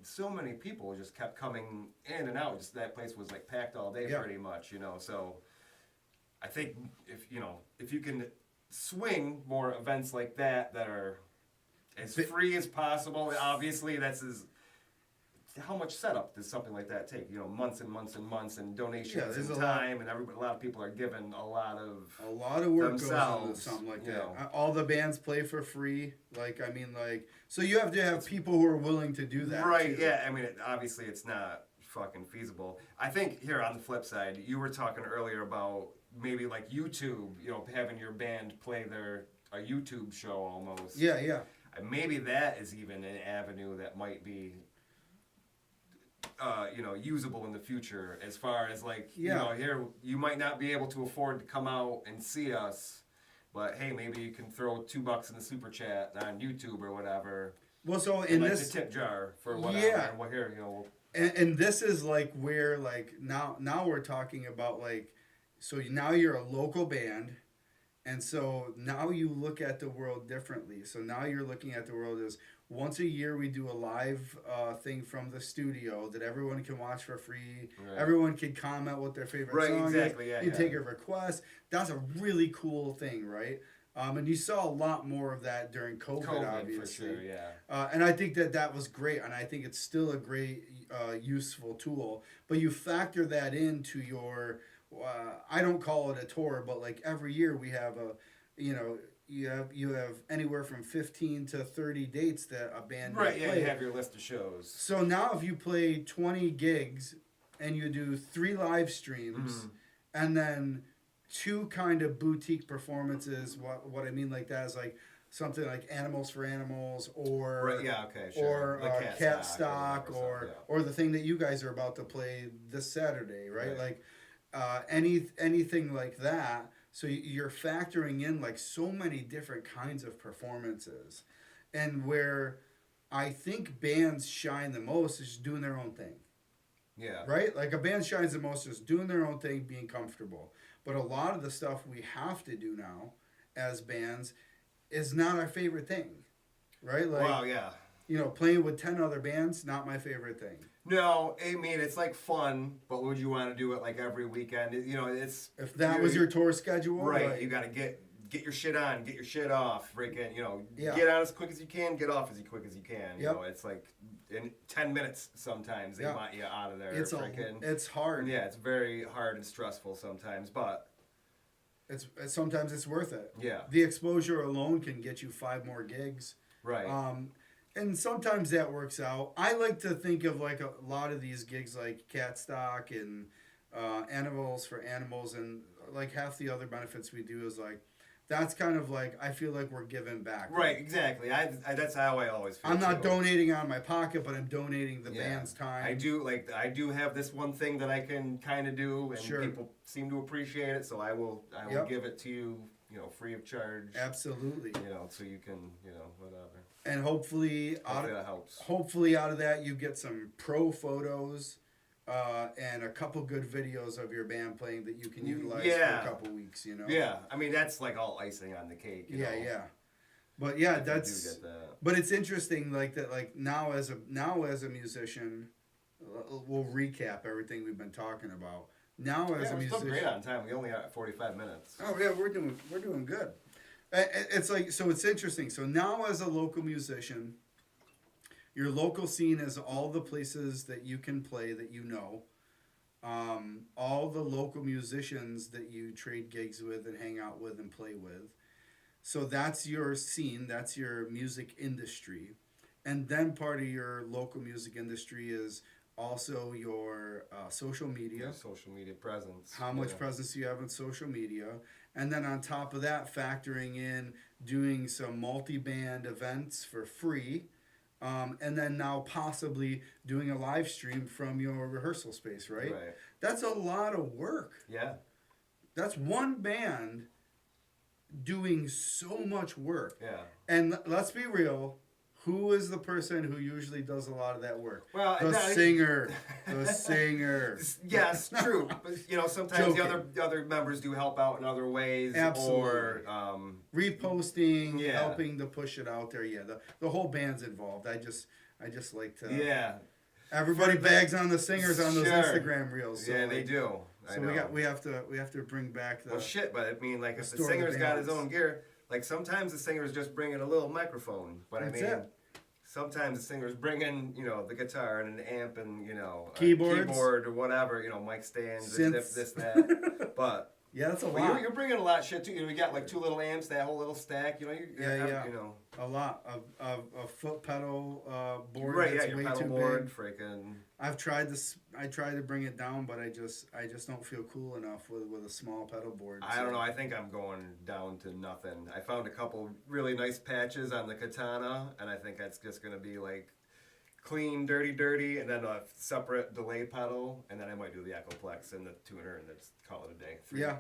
so many people just kept coming in and out. Just that place was like packed all day, pretty much. So I think if you can swing more events like that are as free as possible. Obviously, how much setup does something like that take? Months and months and months, and donations and time, and a lot of people are giving a lot of work themselves, goes into something like that. All the bands play for free. So you have to have people who are willing to do that. Right? Too. Yeah. I mean, obviously, it's not fucking feasible. I think here on the flip side, you were talking earlier about maybe like YouTube. Having your band play a YouTube show almost. Yeah, yeah. Maybe that is even an avenue that might be usable in the future, as far as like here you might not be able to afford to come out and see us, but hey, maybe you can throw $2 in the super chat on YouTube or whatever. Well, so in like this the tip jar for whatever. And well, here and this is like where like now we're talking about like So now you're a local band, and so now you look at the world differently. So now you're looking at the world as once a year we do a live thing from the studio that everyone can watch for free. Right. Everyone can comment what their favorite Right, song exactly, is. yeah, You yeah. take a request. That's a really cool thing, right? And you saw a lot more of that during COVID obviously. for sure, yeah. And I think that was great, and I think it's still a great, useful tool. But you factor that into your, I don't call it a tour, but like every year we have you have anywhere from 15 to 30 dates that a band Right, may yeah, play. you have your list of shows. So now if you play 20 gigs and you do 3 live streams and then 2 kind of boutique performances, what I mean like that is like something like Animals for Animals or Right, yeah, okay, sure. or Like Cat Stock whatever, or the thing that you guys are about to play this Saturday, right? Right. Like anything like that. So you're factoring in like so many different kinds of performances, and where I think bands shine the most is doing their own thing. yeah. Right? Like a band shines the most is doing their own thing, being comfortable. But a lot of the stuff we have to do now as bands is not our favorite thing. Right? Like, Wow, yeah. playing with 10 other bands, not my favorite thing. No, I mean it's like fun, but would you want to do it like every weekend? It's If that was your tour schedule, right. like, You got to get your shit on, get your shit off, freaking. Yeah. Get on as quick as you can, get off as quick as you can. Yep. It's like in 10 minutes sometimes they Yeah. want you out of there. it's freaking. it's hard. Yeah, it's very hard and stressful sometimes, but It's sometimes it's worth it. yeah, The exposure alone can get you 5 more gigs. right. And sometimes that works out. I like to think of like a lot of these gigs like Cat Stock and Animals for Animals, and like half the other benefits we do is like, that's kind of like, I feel like we're giving back. Right, exactly. I that's how I always feel. I'm not too. donating out of my pocket, but I'm donating the Yeah. band's time. I do have this one thing that I can kind of do, and Sure. people seem to appreciate it, so I will Yep. give it to you, free of charge. Absolutely. So you can, whatever. And hopefully Hopefully that helps. out of that you get some pro photos and a couple good videos of your band playing that you can utilize Yeah. for a couple weeks, Yeah, I mean that's like all icing on the cake. You know, Yeah. But yeah, if you do that's get that. but it's interesting like that, like now as a musician, we'll recap everything we've been talking about. Now as Yeah, a we're still musician, great on time. We only got 45 minutes. oh yeah, we're doing good. It's like, so it's interesting. So now as a local musician, your local scene is all the places that you can play that all the local musicians that you trade gigs with and hang out with and play with. So that's your scene, that's your music industry. And then part of your local music industry is also your social media. Your social media presence. How much presence you have on social media. And then on top of that, factoring in doing some multi-band events for free. And then now possibly doing a live stream from your rehearsal space, right? Right. That's a lot of work. Yeah. That's one band doing so much work. Yeah. And let's be real, who is the person who usually does a lot of that work? Well, The singer. The singer. Yes, true. But sometimes Joking. the other members do help out in other ways. Absolutely. Or Reposting, Yeah. helping to push it out there. Yeah, the whole band's involved. I just like to. yeah. Everybody bags on the singers on those Sure. Instagram reels. So Yeah, they like, do. I So know. we have to bring back the. Well, shit, but I mean, like, if the Restore the singer's got his balance. own gear, like, sometimes the singer's just bringing a little microphone. But That's I mean, it. sometimes the singer's bringing, the guitar and an amp and, a Keyboards. keyboard or whatever, mic stands, Synths. this, that. But Yeah, that's a well, lot. you're bringing a lot of shit, too. We got, like, 2 little amps, that whole little stack, Yeah. A lot of a foot pedal board. Right, that's yeah, your way pedal too board, big. freaking. I've tried this. I tried to bring it down, but I just don't feel cool enough with a small pedal board. I don't know. I think I'm going down to nothing. I found a couple really nice patches on the Katana, and I think that's just gonna be like clean, dirty, and then a separate delay pedal, and then I might do the Echoplex and the tuner, and just call it a day.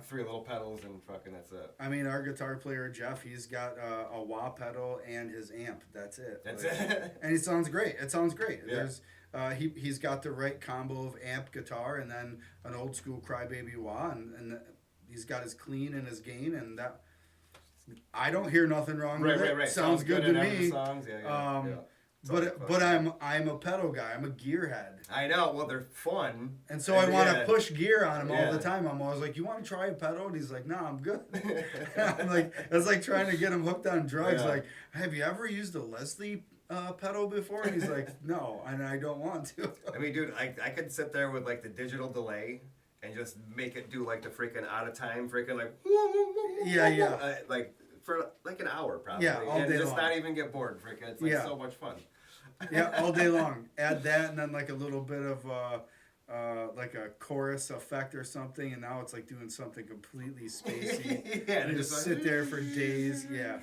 Three little pedals, and fucking that's it. I mean, our guitar player Jeff, he's got a wah pedal and his amp. That's it. That's Like, it. and it sounds great. It sounds great. Yeah. There's he's got the right combo of amp, guitar, and then an old school crybaby wah, and he's got his clean and his gain, and that I don't hear nothing wrong Right, with it. right, right. Sounds good to in every me. songs. Yeah, yeah, yeah. It's always But fun. I'm a pedal guy. I'm a gearhead. I know. Well, they're fun. And so I want to yeah. push gear on him all the Yeah. time. I'm always like, "You want to try a pedal?" And he's like, "No, I'm good." I'm like, it's like trying to get him hooked on drugs. Yeah. Like, have you ever used a Leslie pedal before? And he's like, "No, and I don't want to." I mean, dude, I could sit there with like the digital delay and just make it do like the freaking out of time, freaking like Yeah, yeah. like for like an hour probably. Yeah, all and day just long. not even get bored, freaking. It's like Yeah. so much fun. Yeah, all day long. Add that, and then like a little bit of like a chorus effect or something, and now it's like doing something completely spacey. Yeah, and and just just sit there for days. Yeah,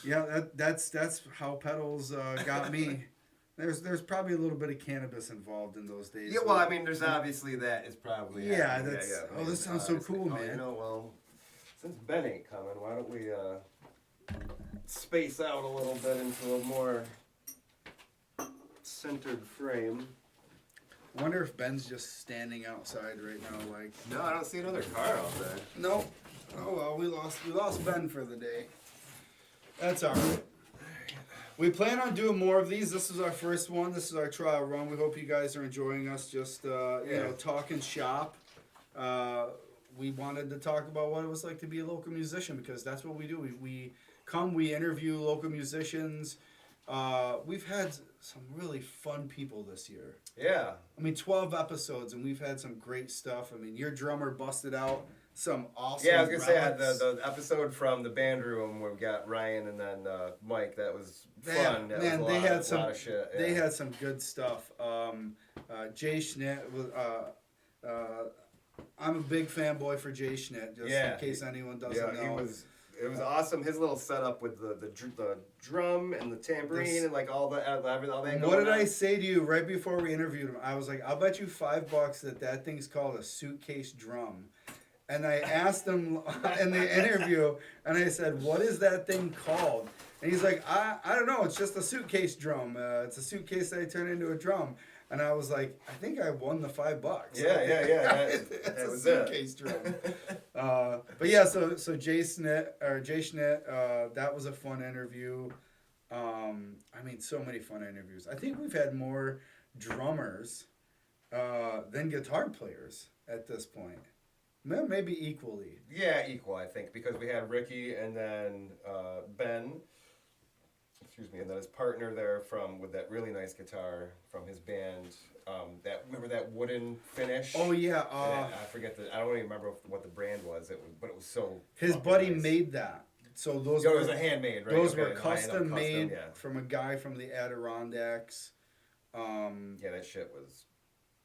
yeah. That's how pedals got me. There's probably a little bit of cannabis involved in those days. Yeah, well, I mean, there's obviously that is probably Yeah, happening. that's- I oh, mean, this sounds so obviously. cool, Oh, man. You know, well, since Ben ain't coming, why don't we space out a little bit into a more centered frame? I wonder if Ben's just standing outside right now, like. No, I don't see another car out there. No. Oh well, we lost Ben for the day. That's all right. We plan on doing more of these. This is our first one. This is our trial run. We hope you guys are enjoying us just talking shop. We wanted to talk about what it was like to be a local musician because that's what we do. We come, we interview local musicians. We've had some really fun people this year. Yeah. I mean, 12 episodes, and we've had some great stuff. I mean, your drummer busted out some awesome. Yeah, I was gonna say relics. the episode from the band room where we got Ryan and then Mike. That was Yeah, fun. That man, was a they lot, had some. lot of shit. Yeah. They had some good stuff. Jay Schnitt was. I'm a big fanboy for Jay Schnitt. Just Yeah. in case anyone doesn't Yeah, know. it was awesome. His little setup with the drum and the tambourine This- and like all that What going did on. I say to you right before we interviewed him? I was like, I'll bet you $5 that thing's called a suitcase drum. And I asked him in the interview, and I said, what is that thing called? And he's like, I don't know. It's just a suitcase drum. It's a suitcase that I turn into a drum. And I was like, I think I won the $5. Yeah. It's That a was it. suitcase drum. But yeah, so Jay Schnitt, that was a fun interview. I mean, so many fun interviews. I think we've had more drummers than guitar players at this point. Maybe equally. Yeah, equal, I think, because we had Ricky and then Ben, and then his partner there with that really nice guitar from his band. Remember that wooden finish? Oh yeah, I forget I don't even remember what the brand was. But it was so. his fucking buddy nice. made that. So those It were was a handmade, right? those Okay, were high-end custom made yeah. from a guy from the Adirondacks. Yeah, that shit was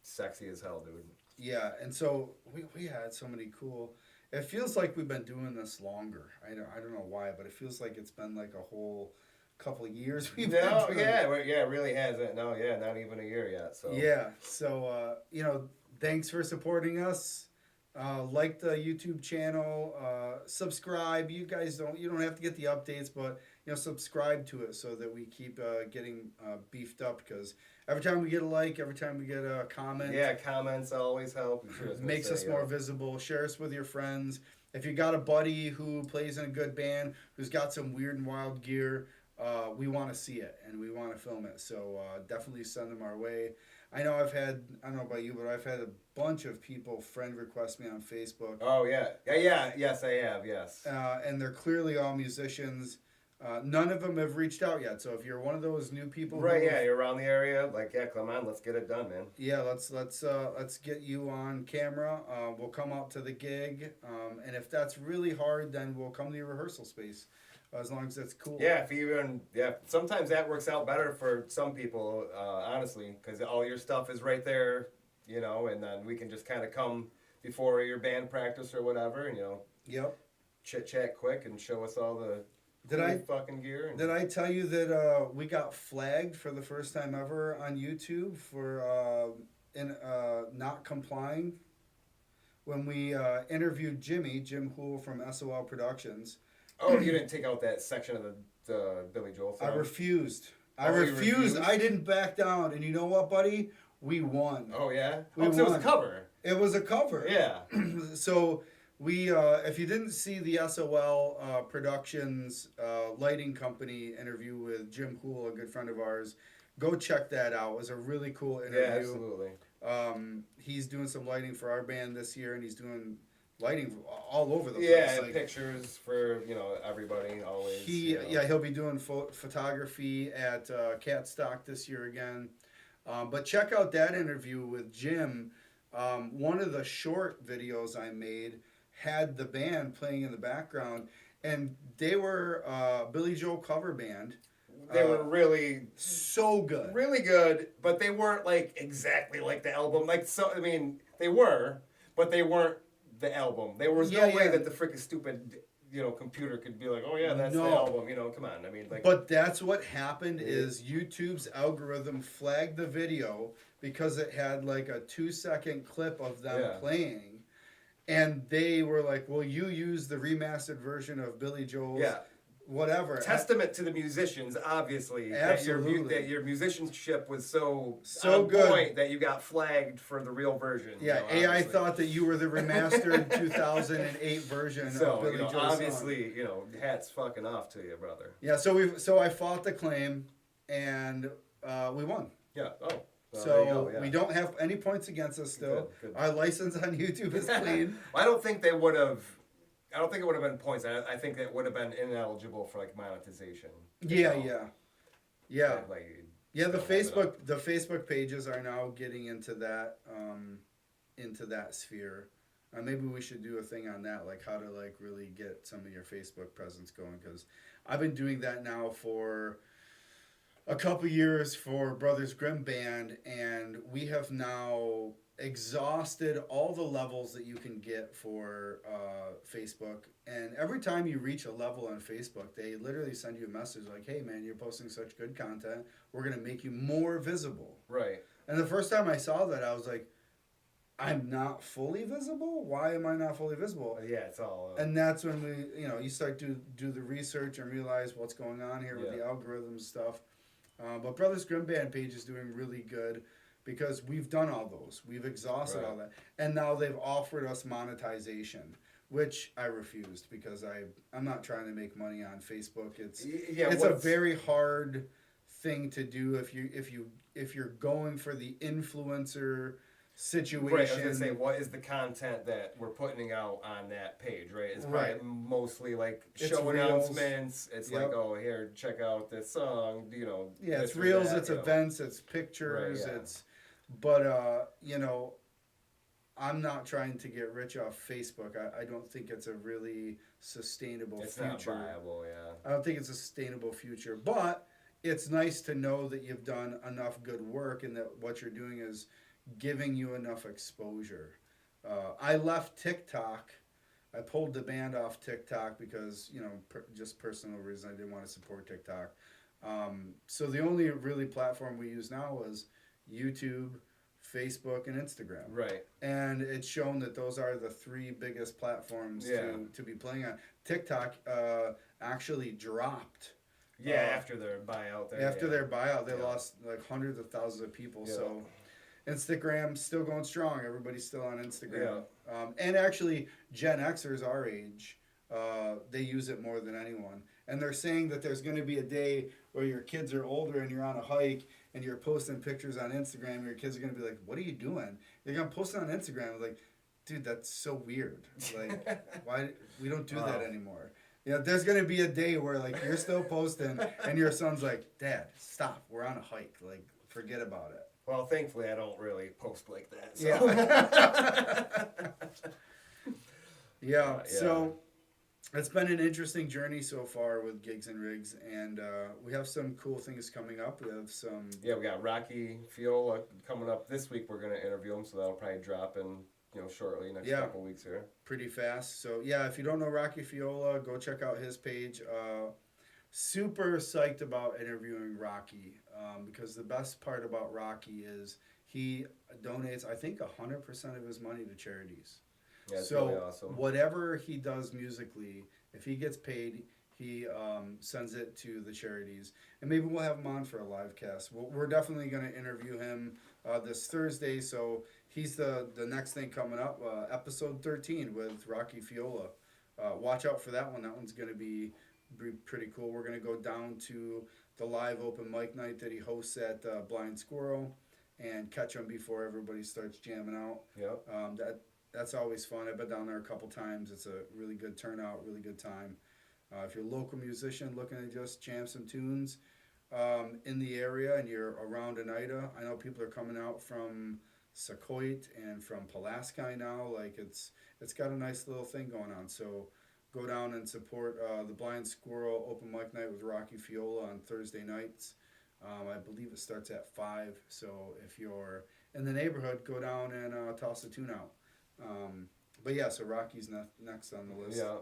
sexy as hell, dude. Yeah, and so we had so many cool. It feels like we've been doing this longer. I don't know why, but it feels like it's been like a whole couple of years. We've been doing it. It really hasn't. No, yeah, not even a year yet. So Yeah, so thanks for supporting us. Like the YouTube channel, subscribe. You guys don't have to get the updates, but subscribe to it so that we keep getting beefed up. Because every time we get a like, every time we get a comment, yeah, comments always help. I'm sure I was gonna makes say, us more visible. Share us with your friends. If you got a buddy who plays in a good band, who's got some weird and wild gear, we want to see it and we want to film it. So definitely send them our way. I know I don't know about you, but I've had a bunch of people friend request me on Facebook. Oh yeah, yes, I have, yes. And they're clearly all musicians. None of them have reached out yet. So if you're one of those new people, Right, yeah, you're around the area. Like, yeah, come on, let's get it done, man. yeah, let's get you on camera. We'll come out to the gig, and if that's really hard, then we'll come to your rehearsal space, as long as that's cool. Yeah, sometimes that works out better for some people, honestly, because all your stuff is right there, and then we can just kind of come before your band practice or whatever, and Yep. chit chat quick and show us all the fucking gear. Did I tell you that we got flagged for the first time ever on YouTube for not complying? When we interviewed Jim Hool from SOL Productions. Oh, you didn't take out that section of the Billy Joel song? I refused. Oh, you refused? I didn't back down. And you know what, buddy? We won. Oh, yeah? We It was a won. cover. It was a cover. Yeah. So We, if you didn't see the SOL Productions lighting company interview with Jim Hool, a good friend of ours, go check that out. It was a really cool interview. Yeah, absolutely. He's doing some lighting for our band this year, and he's doing lighting all over the place. Yeah, Like, pictures for everybody always. he'll be doing photography at Catstock this year again. But check out that interview with Jim. One of the short videos I made had the band playing in the background, and they were Billy Joel cover band. They were really so good, really good, but they weren't like exactly like the album. Like they were, but they weren't the album. There was no way that the freaking stupid computer could be like, oh yeah, that's the album. Come on. I mean, like. But that's what happened is YouTube's algorithm flagged the video because it had like a 2-second clip of them playing, and they were like, well, you use the remastered version of Billy Joel's whatever. Testament to the musicians, obviously. Absolutely. That your musicianship was so on good point that you got flagged for the real version. Yeah, AI thought that you were the remastered 2008 version of Billy Joel's obviously, song. Hats fucking off to you, brother. Yeah, so I fought the claim, and we won. Yeah. Oh. So we don't have any points against us still. Good. Our license on YouTube is clean. I don't think it would have been points. I think it would have been ineligible for like monetization. Yeah. The Facebook pages are now getting into that sphere. Maybe we should do a thing on that, like how to like really get some of your Facebook presence going, because I've been doing that now for a couple years for Brothers Grimm Band, and we have now exhausted all the levels that you can get for Facebook. And every time you reach a level on Facebook, they literally send you a message like, hey man, you're posting such good content, we're going to make you more visible. Right. And the first time I saw that, I was like, I'm not fully visible? Why am I not fully visible? Yeah, it's all... And that's when we, you start to do the research and realize what's going on here with the algorithms stuff. But Brothers Grimm Band page is doing really good because we've done all those. We've exhausted all that. And now they've offered us monetization, which I refused because I'm not trying to make money on Facebook. It's a very hard thing to do if you're going for the influencer situation. Right, I was gonna say, what is the content that we're putting out on that page, right? It's probably mostly like show announcements. It's like, oh, here, check out this song, Yeah, it's reels, it's events, it's pictures, but I'm not trying to get rich off Facebook. I don't think it's a really sustainable future. It's not viable, I don't think it's a sustainable future, but it's nice to know that you've done enough good work and that what you're doing is giving you enough exposure. I left TikTok. I pulled the band off TikTok because, just personal reasons. I didn't want to support TikTok. So the only really platform we use now is YouTube, Facebook, and Instagram. Right. And it's shown that those are the 3 biggest platforms to be playing on. TikTok actually dropped. Yeah, after their buyout. Their buyout, they lost like hundreds of thousands of people. Yeah. So Instagram's still going strong. Everybody's still on Instagram. Yeah. And actually, Gen Xers our age, they use it more than anyone. And they're saying that there's going to be a day where your kids are older and you're on a hike and you're posting pictures on Instagram. And your kids are going to be like, what are you doing? You're going to post it on Instagram. Like, dude, that's so weird. Like, why? We don't do that anymore. There's going to be a day where, like, you're still posting and your son's like, Dad, stop. We're on a hike. Like, forget about it. Well, thankfully, I don't really post like that. So. Yeah. So it's been an interesting journey so far with Gigs and Rigs, and we have some cool things coming up. We have some... Yeah, we got Rocky Fiola coming up this week. We're going to interview him, so that'll probably drop in shortly, next couple weeks here. Pretty fast. So, if you don't know Rocky Fiola, go check out his page. Super psyched about interviewing Rocky because the best part about Rocky is he donates, I think, 100% of his money to charities. Yeah, it's really awesome. Whatever he does musically, if he gets paid, he sends it to the charities. And maybe we'll have him on for a live cast. We're definitely going to interview him this Thursday. So he's the next thing coming up, episode 13 with Rocky Fiola. Watch out for that one. That one's going to be pretty cool. We're going to go down to the live open mic night that he hosts at Blind Squirrel and catch him before everybody starts jamming out. Yep. That's always fun. I've been down there a couple times. It's a really good turnout, really good time. If you're a local musician looking to just jam some tunes in the area and you're around Oneida, I know people are coming out from Sauquoit and from Pulaski now. Like it's got a nice little thing going on. So go down and support the Blind Squirrel open mic night with Rocky Fiola on Thursday nights. I believe it starts at 5. So if you're in the neighborhood, go down and toss a tune out. But yeah, so Rocky's next on the list. Yeah.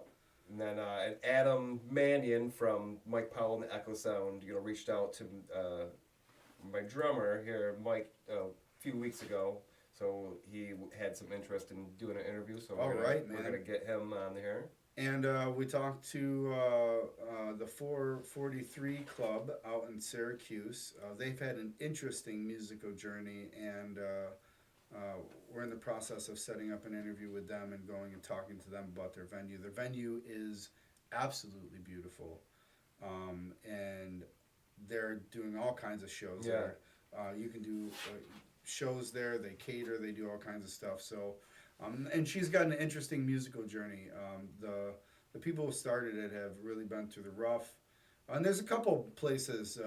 And then and Adam Mannion from Mike Powell and the Echo Sound, reached out to my drummer here, Mike, a few weeks ago. So he had some interest in doing an interview. So we're gonna get him on here. And we talked to the 443 Club out in Syracuse. They've had an interesting musical journey, and we're in the process of setting up an interview with them and going and talking to them about their venue. Their venue is absolutely beautiful, and they're doing all kinds of shows there. You can do shows there. They cater. They do all kinds of stuff. So, and she's got an interesting musical journey. The people who started it have really been through the rough. And there's a couple places.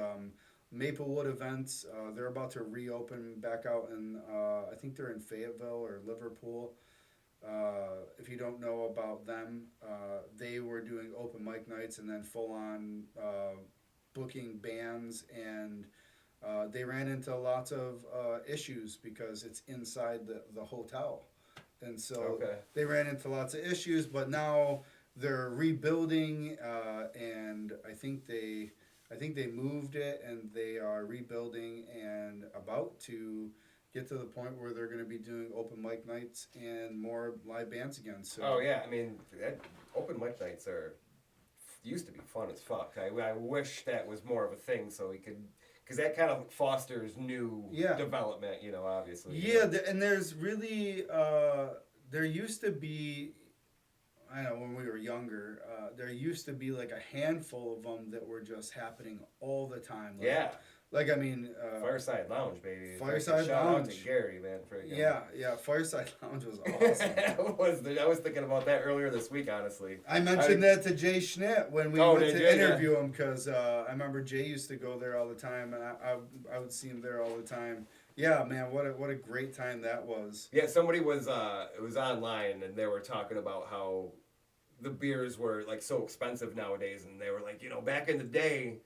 Maplewood Events, they're about to reopen back out in, I think they're in Fayetteville or Liverpool. If you don't know about them, they were doing open mic nights and then full-on booking bands, and they ran into lots of issues because it's inside the hotel. And so they ran into lots of issues, but now they're rebuilding, and I think they moved it, and they are rebuilding and about to get to the point where they're going to be doing open mic nights and more live bands again. So. Oh yeah, I mean, open mic nights used to be fun as fuck. I wish that was more of a thing, so we could, because that kind of fosters new development, obviously. Yeah, and there's really there used to be. I know when we were younger, there used to be like a handful of them that were just happening all the time. Like I mean, Fireside Lounge, baby. Fireside Shout Lounge. out to Gary, man. Yeah. Fireside Lounge was awesome. I was thinking about that earlier this week, honestly. I mentioned that to Jay Schnitt when we went to interview him, because I remember Jay used to go there all the time, and I would see him there all the time. Yeah, man, what a great time that was. Yeah, somebody was it was online, and they were talking about how the beers were like so expensive nowadays, and they were like, back in the day,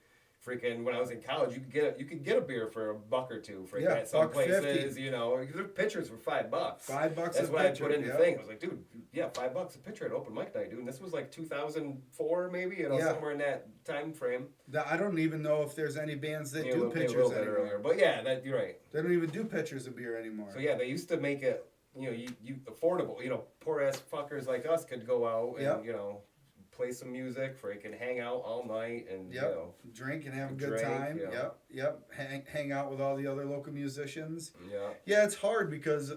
freaking when I was in college, you could get a beer for $1 or $2 freaking at some places, their pitchers were $5. $5 That's what I put in the thing. I was like, dude, $5 a pitcher at open mic night, dude. And this was like 2004 maybe, somewhere in that time frame. I don't even know if there's any bands that do pitchers a little bit earlier, but you're right. They don't even do pitchers of beer anymore. So they used to make it, you affordable. Poor ass fuckers like us could go out and play some music, freaking hang out all night, and drink and have a good time. Yep. Hang out with all the other local musicians. Yeah, it's hard because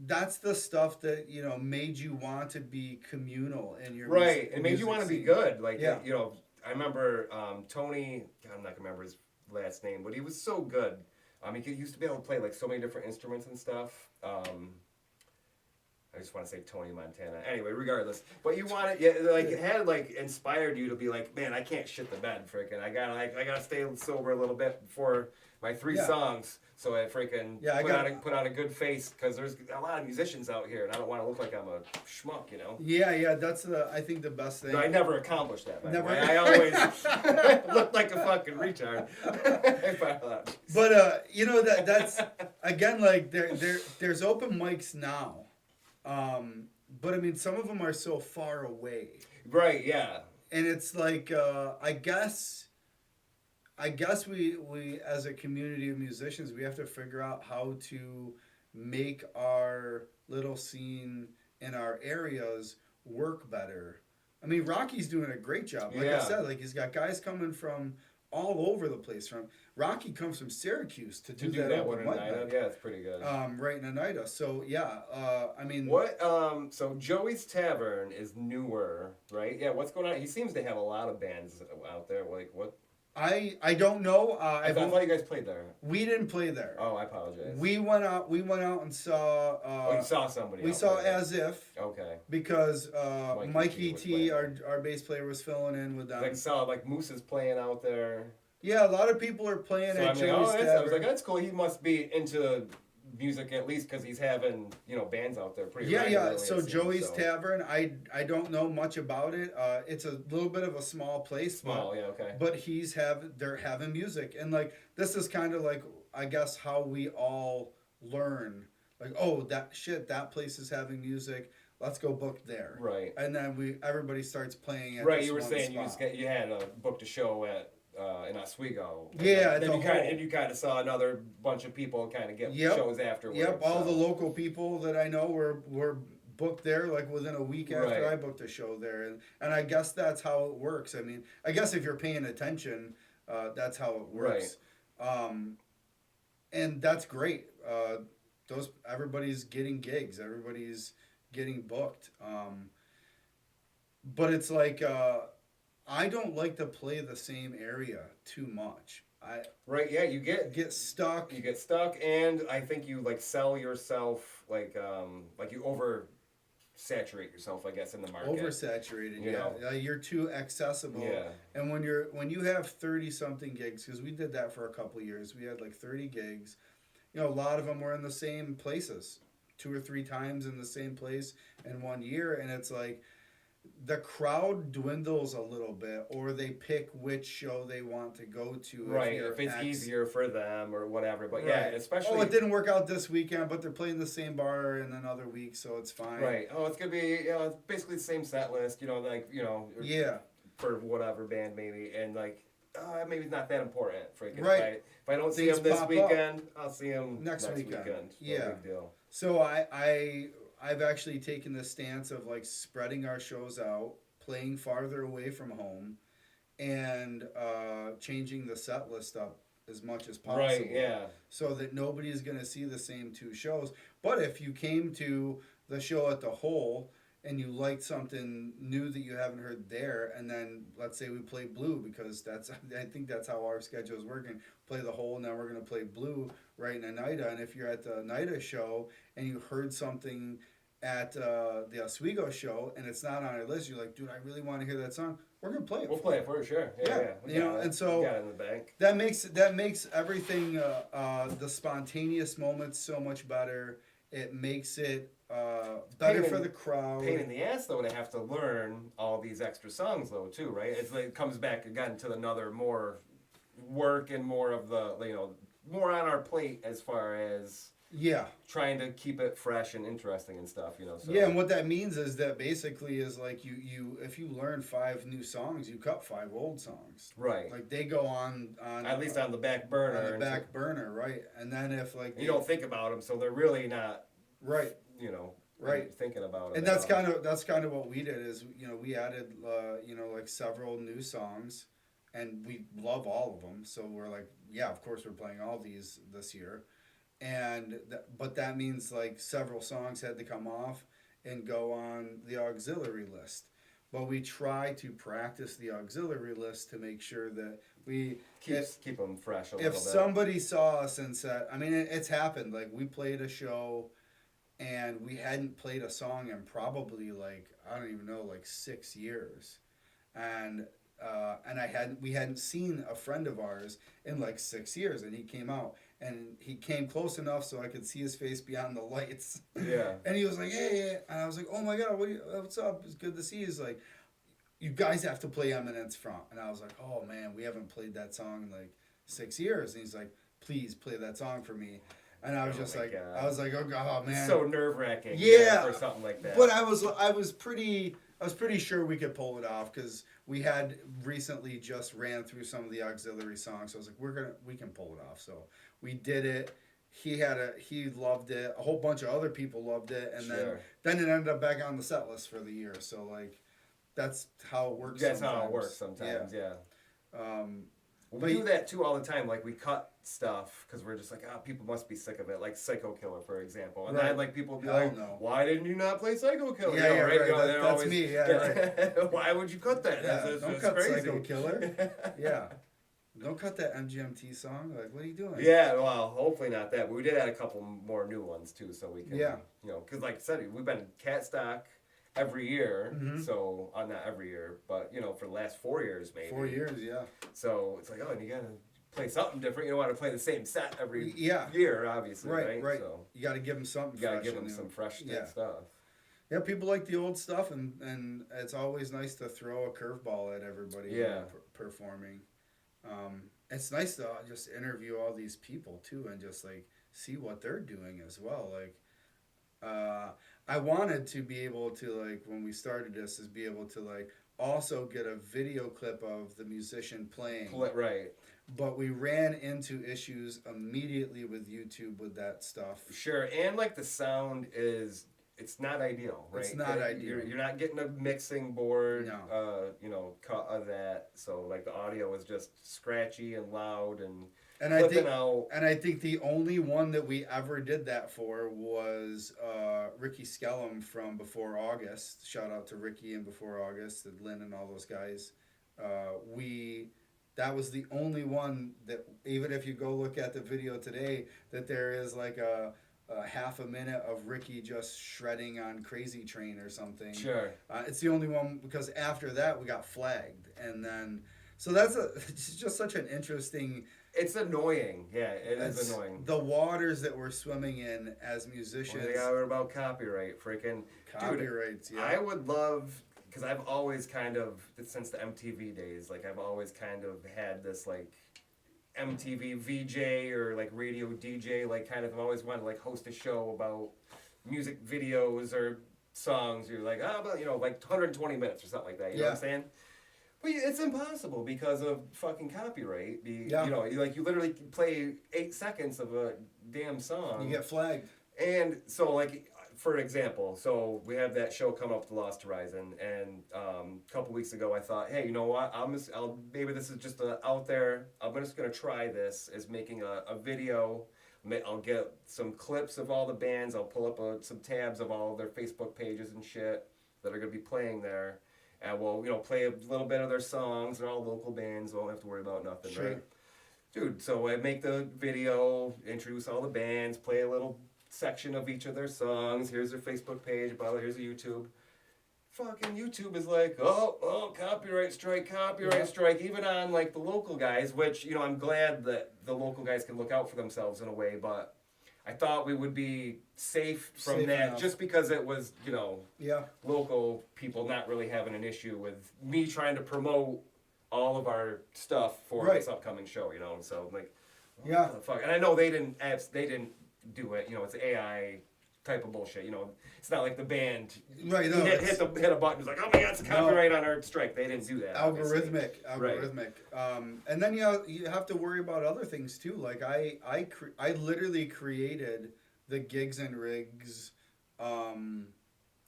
that's the stuff that made you want to be communal in your right. It made you want to be good. Like I remember Tony. God, I'm not gonna remember his last name, but he was so good. He used to be able to play like so many different instruments and stuff. I just want to say Tony Montana. Anyway, regardless, but you want it, it had like inspired you to be like, man, I can't shit the bed, freaking. I gotta stay sober a little bit before my 3 songs, so I freaking put on a good face, because there's a lot of musicians out here, and I don't want to look like I'm a schmuck, Yeah, that's I think the best thing. No, I never accomplished that. By the way. I always looked like a fucking retard. But that's again, like there's open mics now. But I mean, some of them are so far away. Right, yeah. And it's like, I guess we as a community of musicians, we have to figure out how to make our little scene in our areas work better. I mean, Rocky's doing a great job. Like I said, like he's got guys coming from all over the place. From Rocky comes from Syracuse to To do that one open in mic Oneida, night. yeah, it's pretty good. Right in Oneida. So yeah, I mean, What? So Joey's Tavern is newer, right? Yeah. What's going on? He seems to have a lot of bands out there. Like what? I don't know. I thought you guys played there. We didn't play there. Oh, I apologize. We went out. We went out and saw. Oh, you saw somebody. We out saw there. As If. Okay. Because Mike E.T. was E.T., playing. our bass player, was filling in with them. Like saw like Moose is playing out there. Yeah, a lot of people are playing So at I'm like, Joey's I was Tavern. like, that's cool. He must be into music at least because he's having bands out there pretty. Yeah. regularly, So it seems, Joey's so. Tavern, I don't know much about it. It's a little bit of a small place, Small, yeah, okay. but they're having music, and like this is kind of like I guess how we all learn. Like, oh, that place is having music. Let's go book there. Right. And then everybody starts playing at Right, this you were one saying spot. you had booked a show at in Oswego. And Yeah, then the you kind of saw another bunch of people kind of get Yep. shows afterwards. Yep, all so. the local people that I know were booked there like within a week after Right. I booked a show there, and I guess that's how it works. I mean, I guess if you're paying attention, that's how it works. And that's great. Everybody's getting gigs, everybody's getting booked. But it's like I don't like to play the same area too much. Right, yeah, you get stuck. You get stuck, and I think you like sell yourself like you oversaturate yourself, I guess, in the market. Oversaturated, You know. you're too accessible. Yeah. And when you have 30 something gigs, because we did that for a couple years, we had like 30 gigs. A lot of them were in the same places, 2 or 3 times in the same place in 1 year, and it's like the crowd dwindles a little bit, or they pick which show they want to go to. Right, if it's easier for them or whatever. But Right. yeah, especially. Oh, it didn't work out this weekend, but they're playing the same bar in another week, so it's fine. Right. Oh, it's gonna be it's basically the same set list. Yeah. For whatever band maybe, and like maybe it's not that important. Freaking. Right. If I don't see Things them this pop up. weekend, I'll see them Next weekend. weekend. No Yeah. big deal. So I've actually taken the stance of like spreading our shows out, playing farther away from home, and changing the set list up as much as possible. Right. Yeah. So that nobody is going to see the same 2 shows. But if you came to the show at the Hole and you liked something new that you haven't heard there, and then let's say we play Blue, because I think that's how our schedule is working. Play the Hole, and then we're going to play Blue right in Oneida. And if you're at the Oneida show and you heard something at the Oswego show and it's not on our list, you're like, dude, I really want to hear that song. We're gonna play it. We'll play it for sure. Yeah. We got it. And so we got it in the bank. that makes everything the spontaneous moments so much better. It makes it better for the crowd. Pain in the ass though to have to learn all these extra songs though too, right? It's like it comes back again to another more work and more of the more on our plate as far as trying to keep it fresh and interesting and stuff, So. Yeah, and what that means is that basically is like you if you learn 5 new songs, you cut 5 old songs. Right. Like they go on at least on the back burner. On the back burner, right? And then if like you don't think about them, so they're really not right. Right. Thinking about it. And that's kind of what we did is we added like several new songs, and we love all of them. So we're like, yeah, of course we're playing all these this year. But that means like several songs had to come off and go on the auxiliary list. But we try to practice the auxiliary list to make sure that we keep them fresh a little bit. If somebody saw us and said, I mean, it's happened. Like we played a show and we hadn't played a song in probably like, I don't even know, like 6 years. And we hadn't seen a friend of ours in like 6 years, and he came out and he came close enough so I could see his face beyond the lights. Yeah. And he was like, hey, and I was like, oh my God, what's up? It's good to see you. He's like, you guys have to play Eminence Front. And I was like, oh man, we haven't played that song in like 6 years. And he's like, please play that song for me. And I was just like, God. I was like, oh man. It's so nerve-wracking. Yeah. For something like that. But I was pretty sure we could pull it off, because we had recently just ran through some of the auxiliary songs. So I was like, we can pull it off. So we did it. He loved it. A whole bunch of other people loved it, and then it ended up back on the set list for the year. So like, that's how it works. That's how it works sometimes. Yeah. Well, But we do that too all the time. Like we cut stuff because we're just like, people must be sick of it. Like Psycho Killer, for example. And Right. then like people would be Hell like, no. why didn't you not play Psycho Killer? Yeah, yeah, right. they're That's me. Yeah, right. Why would you cut that? Yeah, That's don't cut crazy. Psycho Killer. Yeah. Don't cut that MGMT song. Like, what are you doing? Yeah, well, hopefully not that. But we did add a couple more new ones too, so we can, Yeah. you know, because like I said, we've been cat stock every year. Mhm. So, not every year, but you know, for the last 4 years maybe. 4 years, yeah. So it's like, and you gotta play something different. You don't want to play the same set every Yeah. year, obviously, right? Right. So You got to give them something. you gotta fresh give and them new. some fresh Yeah. stuff. Yeah, people like the old stuff, and it's always nice to throw a curveball at everybody. Yeah. Performing. It's nice to just interview all these people too, and just like see what they're doing as well. Like, I wanted to be able to, like, when we started this, is be able to like also get a video clip of the musician playing. Right. But we ran into issues immediately with YouTube with that stuff. Sure, and like the sound it's not ideal, right? It's not ideal. You're not getting a mixing board, No. cut of that. So like the audio is just scratchy and loud and And I flipping think, out. and I think the only one that we ever did that for was Ricky Skellum from Before August. Shout out to Ricky and Before August and Lynn and all those guys. That was the only one that, even if you go look at the video today, that there is like a half a minute of Ricky just shredding on Crazy Train or something. Sure. It's the only one, because after that we got flagged, and then so it's just such an interesting. It's annoying. Yeah, it's It's annoying. the waters that we're swimming in as musicians. They got about copyright, freaking Copyrights, dude, yeah. I would love, because I've always kind of, since the MTV days, like I've always kind of had this like MTV VJ or like radio DJ, like kind of, I've always wanted to like host a show about music videos or songs. You're like, but like 120 minutes or something like that. You know what I'm saying? But it's impossible because of fucking copyright. Yeah. You literally play 8 seconds of a damn song. You get flagged. And so, like, for example, so we have that show come up, The Lost Horizon, and a couple weeks ago I thought, hey, you know what? Maybe this is just out there. I'm just gonna try this as making a video. I'll get some clips of all the bands. I'll pull up some tabs of all of their Facebook pages and shit that are gonna be playing there. And we'll, play a little bit of their songs. They're all local bands. Won't have to worry about nothing, Sure. right? Dude, so I make the video, introduce all the bands, play a little section of each of their songs. Here's their Facebook page, here's a YouTube. Fucking YouTube is like, oh, copyright strike, even on like the local guys, which, I'm glad that the local guys can look out for themselves in a way, but I thought we would be safe from Safe that enough. just because it was, Yeah. local people not really having an issue with me trying to promote all of our stuff for Right. this upcoming show, so like, Yeah. what the fuck? And I know they didn't do it, it's AI type of bullshit, it's not like the band Right. No, hit it's a button, it's like, oh my god, it's copyright on our strike. They didn't do that. obviously. algorithmic. And then you have to worry about other things too. Like I literally created the Gigs and Rigs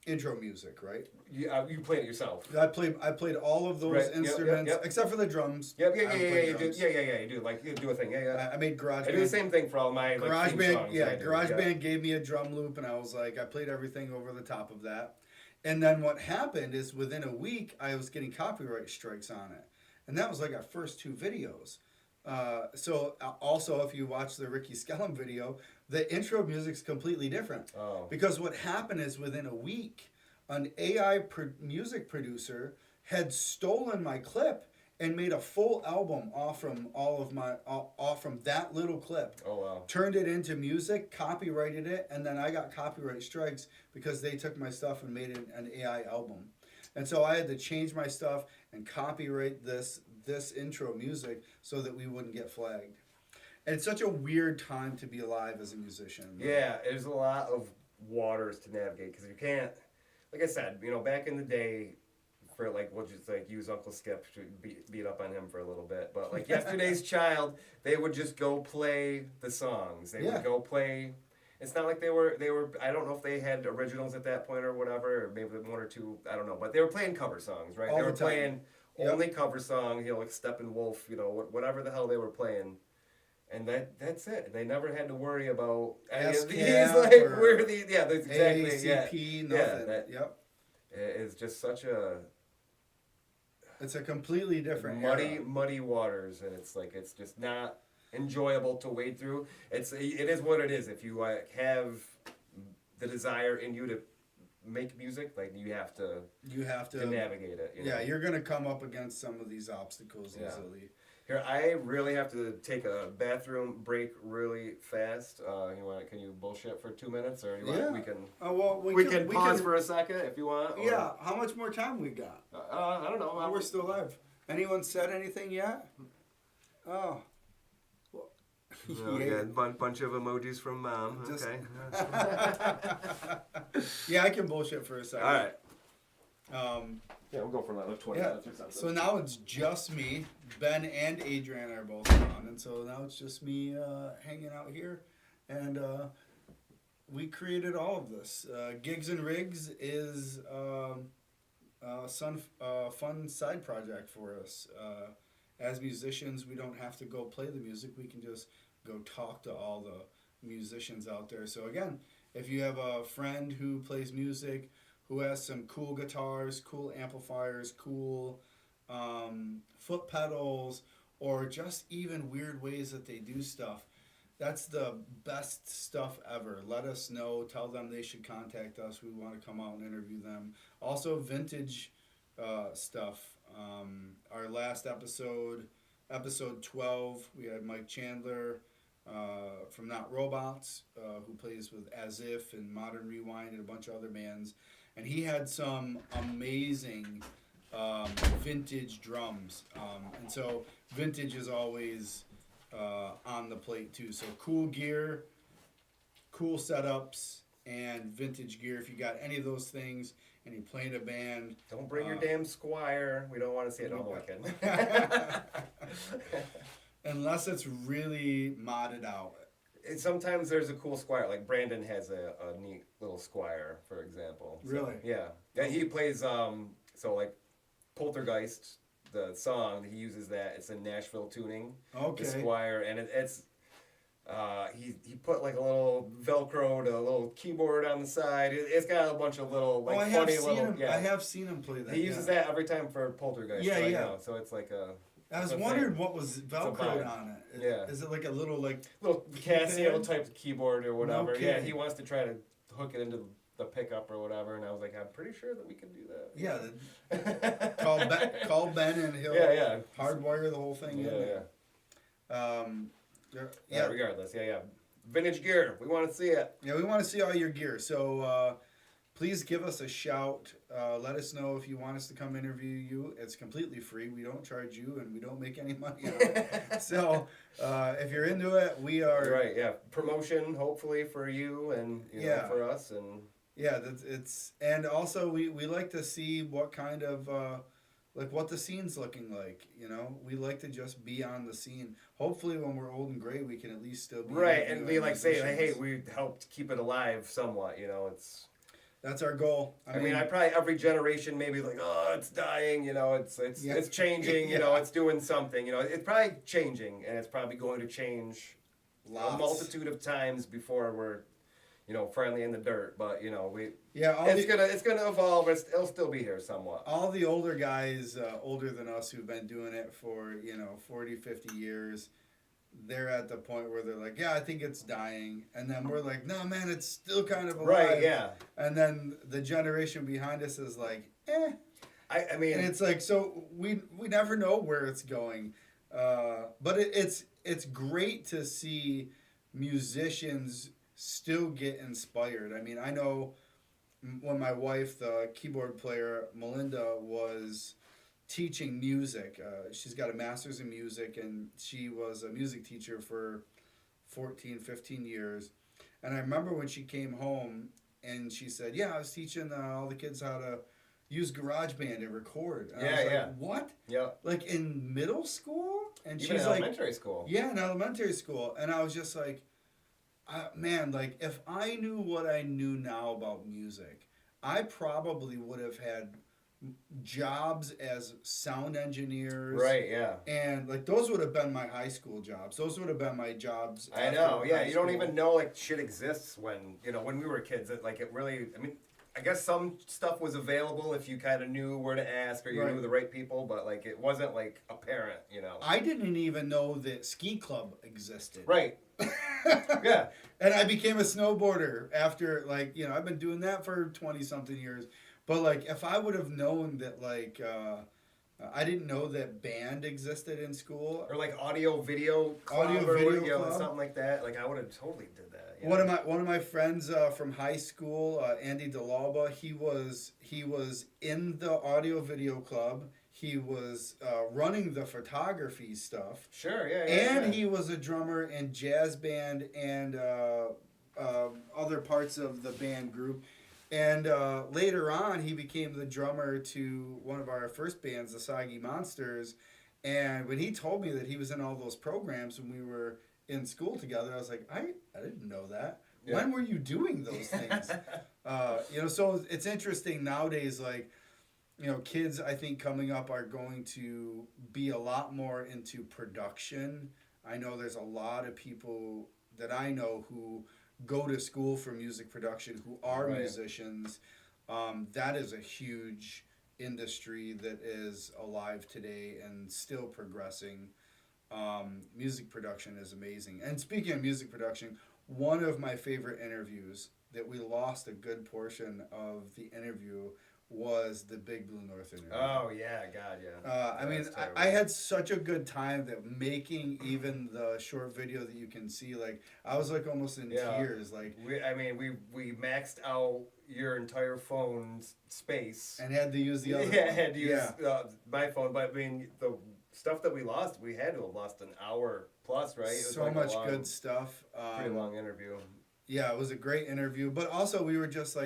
intro music, right? You played it yourself. I played all of those Right, yep, instruments yep. except for the drums. Yep, I don't play you do. drums. You do. Like, you do a thing. Yeah. I made GarageBand. I do the same thing for all my like, theme GarageBand, songs. yeah, I do, GarageBand gave me a drum loop, and I was like, I played everything over the top of that. And then what happened is within a week, I was getting copyright strikes on it. And that was like our first 2 videos. So also, if you watch the Ricky Skellum video, the intro music's completely different. Oh. Because what happened is within a week, an AI music producer had stolen my clip and made a full album off from that little clip. Oh wow. Turned it into music, copyrighted it, and then I got copyright strikes because they took my stuff and made it an AI album. And so I had to change my stuff and copyright this intro music so that we wouldn't get flagged. And it's such a weird time to be alive as a musician. Yeah, there's a lot of waters to navigate because you can't. Like I said, back in the day, for like we'll just like use Uncle Skip to beat up on him for a little bit, but like Yesterday's Child, they would just go play the songs. They would go play. It's not like they were. I don't know if they had originals at that point or whatever, or maybe 1 or 2. I don't know, but they were playing cover songs, right? All They were the time. playing Yep. only cover song, like Steppenwolf, whatever the hell they were playing. And that's it. They never had to worry about any of these, ASCAP like, or where these, that's exactly, AACP, yeah. nothing. That Yep. is just such a It's a completely different muddy, era. muddy waters, and it's like, it's just not enjoyable to wade through. It is what it is. If you have the desire in you to make music, like, you have to navigate it. Yeah, you're gonna come up against some of these obstacles easily. Here, I really have to take a bathroom break really fast. Can you bullshit for 2 minutes, or we can? We can pause for a second if you want. Or, Yeah. How much more time we got? I don't know. We're still live. Anyone said anything yet? Oh. Well, yeah, bunch of emojis from Mom. Just- Okay. Yeah, I can bullshit for a second. All right. Yeah, we'll go for another 20 minutes or something. So now it's just me. Ben and Adrian are both on, and so now it's just me hanging out here, and we created all of this. Gigs and Rigs is a fun side project for us. As musicians, we don't have to go play the music. We can just go talk to all the musicians out there. So again, if you have a friend who plays music, who has some cool guitars, cool amplifiers, cool foot pedals, or just even weird ways that they do stuff, that's the best stuff ever. Let us know. Tell them they should contact us. We want to come out and interview them. Also, vintage stuff. Our last episode 12, we had Mike Chandler from Not Robots, who plays with As If and Modern Rewind and a bunch of other bands. And he had some amazing vintage drums. And so vintage is always on the plate too. So cool gear, cool setups, and vintage gear. If you got any of those things and you play in a band. Don't bring your damn Squire. We don't want to see it. No, I'm kidding. Unless it's really modded out. Sometimes there's a cool Squire. Like Brandon has a neat little Squire, for example. So, Really? Yeah. He plays like Poltergeist, the song. He uses that. It's a Nashville tuning. Okay. The Squire, and it's he put like a little Velcro to a little keyboard on the side. It's got a bunch of little like funny little. I have seen him play that. He uses that every time for Poltergeist. Yeah, right yeah. now. So it's like a. I was wondering what was Velcroed on it. Yeah. Is it like a little like little Casio type keyboard or whatever? No Yeah, kidding. he wants to try to hook it into the pickup or whatever, and I was like, I'm pretty sure that we can do that. Yeah. Call Ben and he'll hardwire the whole thing in there. Yeah. Regardless, vintage gear. We want to see it. Yeah, we want to see all your gear. So please give us a shout. Let us know if you want us to come interview you. It's completely free. We don't charge you, and we don't make any money on it. So if you're into it, we are. Right. Yeah. Promotion, hopefully for you and know, for us and. Yeah, it's and also we like to see what kind of like what the scene's looking like. We like to just be on the scene. Hopefully, when we're old and gray, we can at least still be right and be like saying, musicians. hey, we helped keep it alive somewhat. It's. That's our goal. I mean, I probably every generation maybe like, oh, it's dying. It's changing. It's doing something. It's probably changing, and it's probably going to change a multitude of times before we're. Finally in the dirt, but it's gonna evolve. It'll still be here somewhat. All the older guys, older than us, who've been doing it for 40, 50 years, they're at the point where they're like, yeah, I think it's dying, and then we're like, no, man, it's still kind of alive. Right? Yeah. And then the generation behind us is like, eh. I mean, and it's like, so we never know where it's going, but it's great to see musicians still get inspired. I mean, I know when my wife, the keyboard player, Melinda, was teaching music. She's got a master's in music, and she was a music teacher for 14, 15 years. And I remember when she came home, and she said, yeah, I was teaching all the kids how to use GarageBand and record. And I was like, what? Yeah. Like in middle school? And even she's in like, elementary school. Yeah, in elementary school. And I was just like, man, like if I knew what I knew now about music, I probably would have had jobs as sound engineers. Right, yeah. And like those would have been my high school jobs. Those would have been my jobs. I after know, yeah. high You don't school. even know like shit exists when when we were kids. It really. I mean, I guess some stuff was available if you kind of knew where to ask or you Right. knew the right people, but like it wasn't like apparent. I didn't even know that ski club existed. Right. Yeah. And I became a snowboarder after I've been doing that for 20 something years. But like if I would have known that I didn't know that band existed in school. Or like audio video club Audio or video club. something like that. Like I would have totally did that. One of my friends from high school, Andy DeLalba, he was in the audio video club. He was running the photography stuff. Sure, yeah. And he was a drummer in jazz band and other parts of the band group. And later on, he became the drummer to one of our first bands, the Sagi Monsters. And when he told me that he was in all those programs when we were in school together, I was like, I didn't know that. Yeah. When were you doing those things? So it's interesting nowadays, kids, I think, coming up are going to be a lot more into production. I know there's a lot of people that I know who go to school for music production who are Right. musicians. That is a huge industry that is alive today and still progressing. Music production is amazing. And speaking of music production, one of my favorite interviews that we lost a good portion of the interview was the Big Blue North interview. Oh yeah, God, yeah. I mean, That's terrible. I had such a good time that making even the short video that you can see, I was almost in Yeah. tears, We maxed out your entire phone's space. and had to use the other. Yeah, I one. had to use my phone, but I mean the stuff that we lost, we had to have lost an hour plus, right? It was So like much a long, good stuff. pretty long interview. Yeah, it was a great interview, but also we were just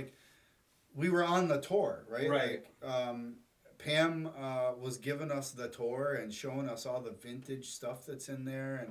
we were on the tour, right? Right. Pam was giving us the tour and showing us all the vintage stuff that's in there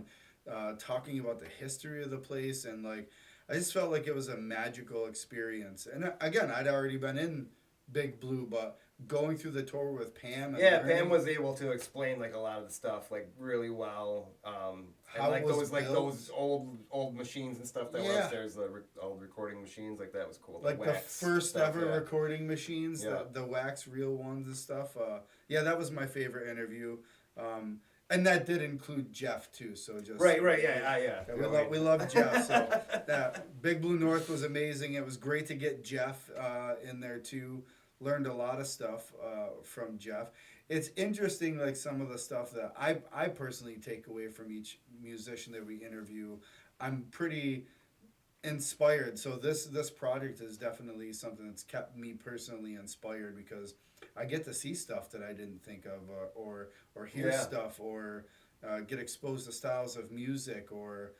and talking about the history of the place. And I just felt like it was a magical experience. And again, I'd already been in Big Blue, but going through the tour with Pam. And Yeah, learning Pam was able to explain a lot of the stuff really well. How and it was those built. those old machines and stuff that were Yeah. upstairs, old recording machines, that was cool. the wax first stuff, ever yeah. recording machines, Yeah. the wax reel ones and stuff. That was my favorite interview. And that did include Jeff too. So just Right, yeah. Yeah, we love Jeff. So Big Blue North was amazing. It was great to get Jeff in there too. Learned a lot of stuff from Jeff. It's interesting, some of the stuff that I personally take away from each musician that we interview. I'm pretty inspired. So this project is definitely something that's kept me personally inspired because I get to see stuff that I didn't think of or hear Yeah. stuff or get exposed to styles of music or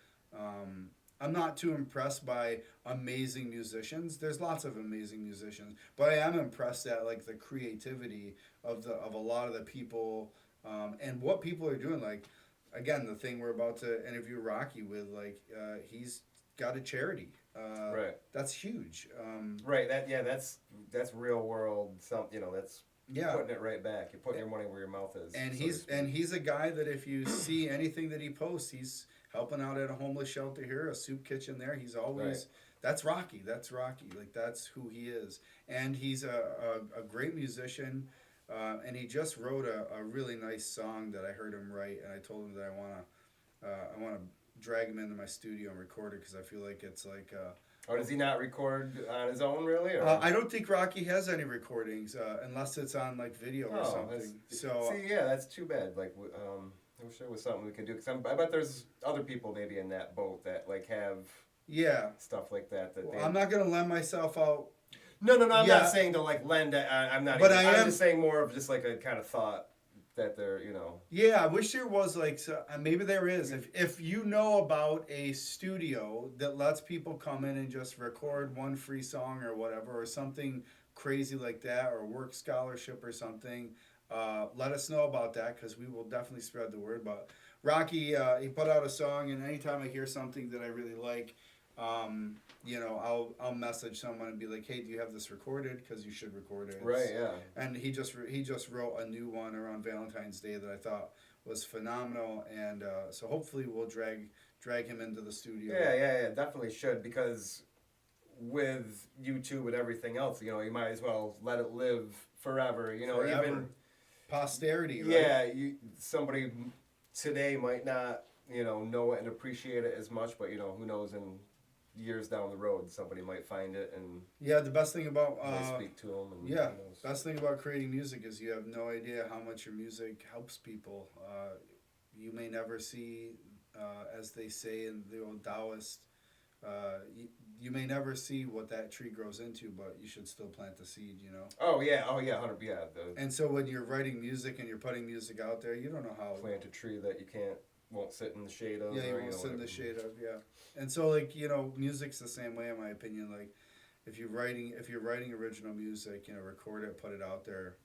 I'm not too impressed by amazing musicians. There's lots of amazing musicians, but I am impressed at the creativity of a lot of the people and what people are doing. Again, the thing we're about to interview Rocky with, he's got a charity. Right. That's huge. Right. That's real world. That's Yeah. putting it right back. You're putting your money where your mouth is. And so to speak. he's a guy that if you see anything that he posts, he's helping out at a homeless shelter here, a soup kitchen there. He's always Right. that's Rocky. That's Rocky. That's who he is. And he's a great musician. And he just wrote a really nice song that I heard him write, and I told him that I wanna drag him into my studio and record it because I feel like it's Or does he not record on his own, really? Or? I don't think Rocky has any recordings unless it's on video or something. So see, yeah, that's too bad. I wish there was something we could do. Cause I bet there's other people maybe in that boat that have yeah, stuff like that. That they... I'm not gonna lend myself out. No. I'm Yeah. not saying to lend. I'm not. But even, I I'm am- just saying more of just a kind of thought that they're Yeah, I wish there was maybe there is. If you know about a studio that lets people come in and just record one free song or whatever, or something crazy like that, or work scholarship or something, let us know about that because we will definitely spread the word. But Rocky, he put out a song, and anytime I hear something that I really like, you know, I'll message someone and be like, hey, do you have this recorded? Because you should record it. Right. Yeah. And he just wrote a new one around Valentine's Day that I thought was phenomenal, and so hopefully we'll drag him into the studio. Yeah. Definitely should, because with YouTube and everything else, you know, you might as well let it live forever. You know, Forever. even Posterity, right? yeah, somebody today might not, you know it and appreciate it as much, but you know, who knows, in years down the road, somebody might find it and Yeah, the best thing about might speak to them. And yeah, who knows. best thing about creating music is you have no idea how much your music helps people. You may never see, as they say in the old Taoist, you may never see what that tree grows into, but you should still plant the seed, you know? Oh yeah, 100. Yeah, And so when you're writing music and you're putting music out there, you don't know how. plant a tree that won't sit in the shade of. Yeah, you or, won't know, sit in the whatever. shade of, yeah. And so, like, you know, music's the same way, in my opinion. Like, if you're writing original music, you know, record it, put it out there.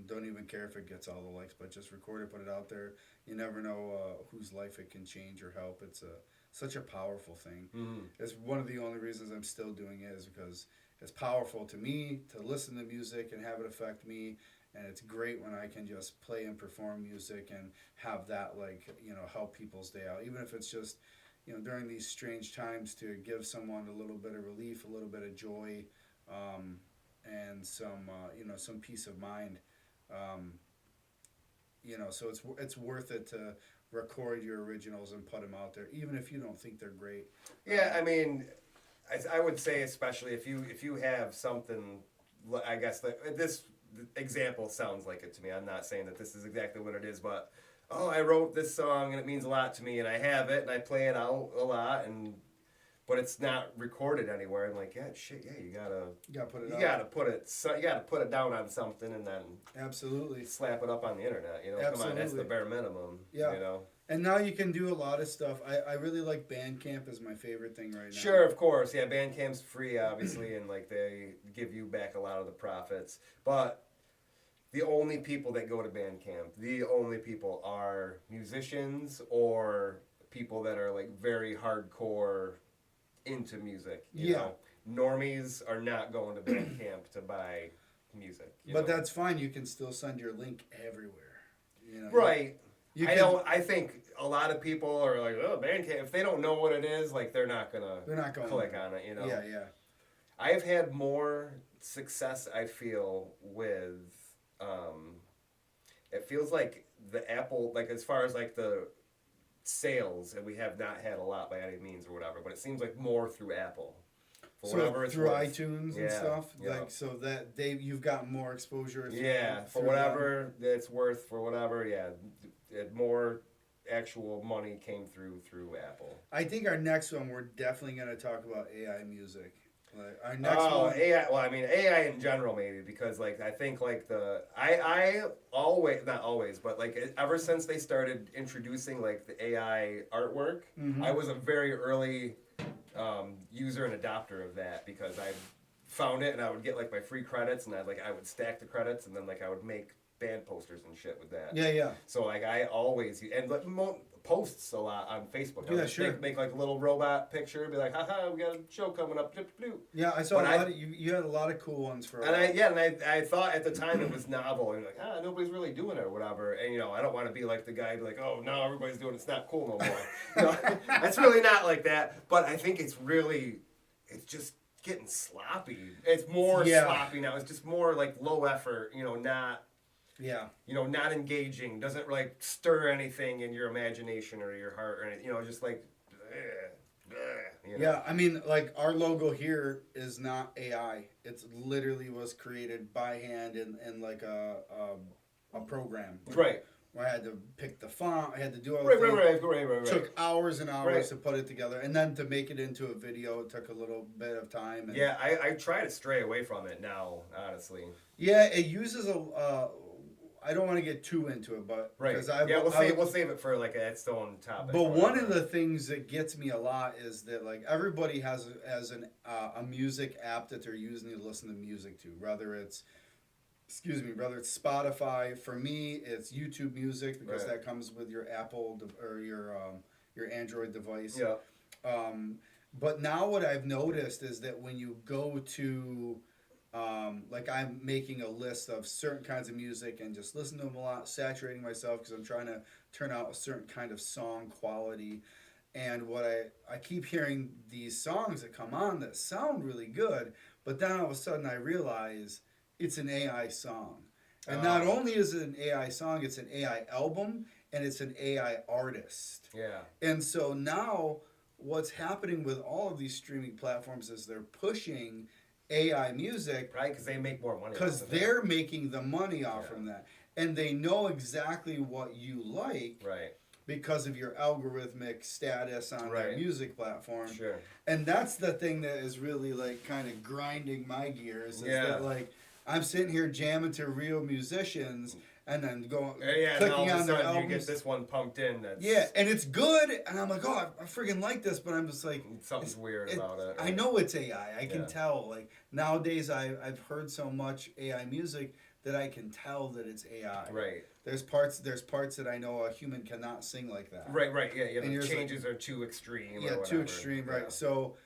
Don't even care if it gets all the likes, but just record it, put it out there. You never know whose life it can change or help. It's such a powerful thing. Mm-hmm. It's one of the only reasons I'm still doing it, is because it's powerful to me to listen to music and have it affect me. And it's great when I can just play and perform music and have that, like, you know, help people's day out. Even if it's just, you know, during these strange times, to give someone a little bit of relief, a little bit of joy, and some, you know, some peace of mind. You know, so it's worth it to record your originals and put them out there, even if you don't think they're great. Yeah, I mean, I would say, especially if you have something, I guess this example sounds like it to me. I'm not saying that this is exactly what it is, but I wrote this song and it means a lot to me, and I have it and I play it out a lot, but it's not recorded anywhere. I'm like, you gotta put it you out. gotta put it down on something and then Absolutely. slap it up on the internet. You know, come on, that's the Absolutely. bare minimum. Yeah. You know. And now you can do a lot of stuff. I really like Bandcamp, is my favorite thing right now. Sure, of course. Yeah, Bandcamp's free, obviously, and like they give you back a lot of the profits. But the only people that go to Bandcamp, the only people are musicians or people that are like very hardcore into music. You know? Normies are not going to Bandcamp to buy music. But that's fine. You can still send your link everywhere. You know. right. You I can, don't. I think a lot of people are like, oh, Bandcamp. If they don't know what it is, like they're not gonna click there. on it. You know. Yeah. I've had more success, I feel, with. It feels like the Apple, like as far as like the sales, and we have not had a lot by any means or whatever, but it seems like more through Apple. For So whatever it's through worth. iTunes and Yeah, stuff, yeah. like, so that you've got more exposure. Yeah, for through whatever it's worth, for whatever, more actual money came through Apple. I think our next one, we're definitely going to talk about AI music. Like our next Oh, one. AI. Well, I mean AI in general, maybe, because like I think like I always, not always, but like ever since they started introducing like the AI artwork, I was a very early user and adopter of that, because I found it and I would get like my free credits, and I would stack the credits, and then like I would make band posters and shit with that. Yeah. So like I always, and like posts a lot on Facebook. I would sure. Make like a little robot picture, be like, haha, we got a show coming up. Yeah, I saw But a lot of you had a lot of cool ones for a And while. I thought at the time it was novel, and like, nobody's really doing it or whatever. And you know, I don't want to be like the guy, be like, oh no, everybody's doing it. It's not cool no more. No, that's really not like that. But I think it's just getting sloppy. It's more sloppy now. It's just more like low effort. You know, not. Yeah. You know, not engaging, doesn't like stir anything in your imagination or your heart or anything. You know, just like, you know. Yeah, I mean, like our logo here is not AI. It's literally was created by hand in like a program. Right. Where I had to pick the font. I had to do all the Right. Took hours and hours Right. to put it together, and then to make it into a video, it took a little bit of time. And Yeah, I try to stray away from it now, honestly. yeah, it uses a. I don't want to get too into it, but Right. because We'll save it for like its own topic. But or one whatever. of the things that gets me a lot is that like everybody has a music app that they're using to listen to music to, whether it's Spotify. For me, it's YouTube Music, because that comes with your Apple or your Android device. Yeah. But now what I've noticed is that when you go to, like I'm making a list of certain kinds of music and just listen to them a lot, saturating myself because I'm trying to turn out a certain kind of song quality. And what I keep hearing these songs that come on that sound really good, but then all of a sudden I realize it's an AI song. And not Oh. only is it an AI song, it's an AI album and it's an AI artist. Yeah. And so now what's happening with all of these streaming platforms is they're pushing AI music Right, because they make more money. because off of it. they're making the money off Yeah. from that. And they know exactly what you like Right. because of your algorithmic status on their Right. music platform. Sure. And that's the thing that is really like kind of grinding my gears is Yeah. that like I'm sitting here jamming to real musicians and then going Yeah, and all clicking of a on their sudden you albums. get this one pumped in. That's Yeah, and it's good, and I'm like, oh, I freaking like this, but I'm just like, something's weird about it. I know it's AI. I can Yeah. tell. Like nowadays, I've heard so much AI music that I can tell that it's AI. Right. There's parts that I know a human cannot sing like that. Right. Right. Yeah. Yeah. And The yours, like- changes are too extreme. Yeah, or too whatever. extreme, Yeah. right? So.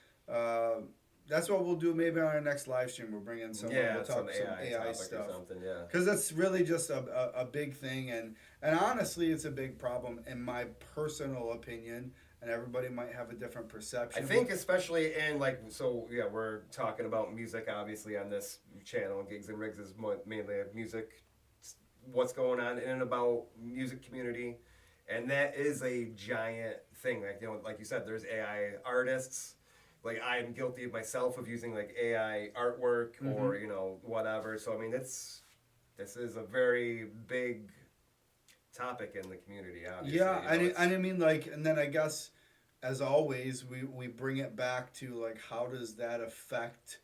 That's what we'll do maybe on our next live stream. We'll bring in someone. Yeah, We'll talk some AI topic stuff. or something. Yeah. Because that's really just a big thing, and honestly, it's a big problem in my personal opinion. And everybody might have a different perception. I think especially in like we're talking about music obviously on this channel. Gigs and Rigs is mainly music. What's going on in and about music community, and that is a giant thing. Like like you said, there's AI artists. Like I'm guilty of myself of using like AI artwork or whatever. So I mean this is a very big topic in the community. Obviously, yeah, and I mean like, and then I guess as always we bring it back to like how does that affect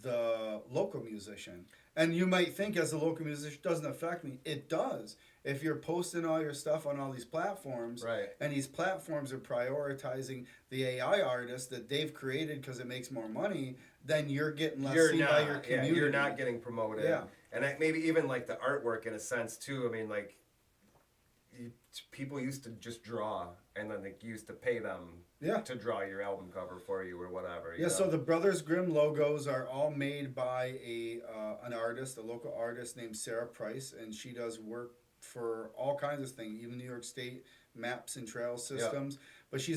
the local musician? And you might think as a local musician it doesn't affect me. It does. If you're posting all your stuff on all these platforms, right. and these platforms are prioritizing the AI artists that they've created because it makes more money, then you're getting less seen by your community. Yeah, you're not getting promoted. Yeah. And maybe even like the artwork in a sense too. I mean, like people used to just draw, and then they used to pay them Yeah. to draw your album cover for you or whatever. you Yeah, so know? the Brothers Grimm logos are all made by an artist, a local artist named Sarah Price, and she does work for all kinds of things, even New York State maps and trail systems. But she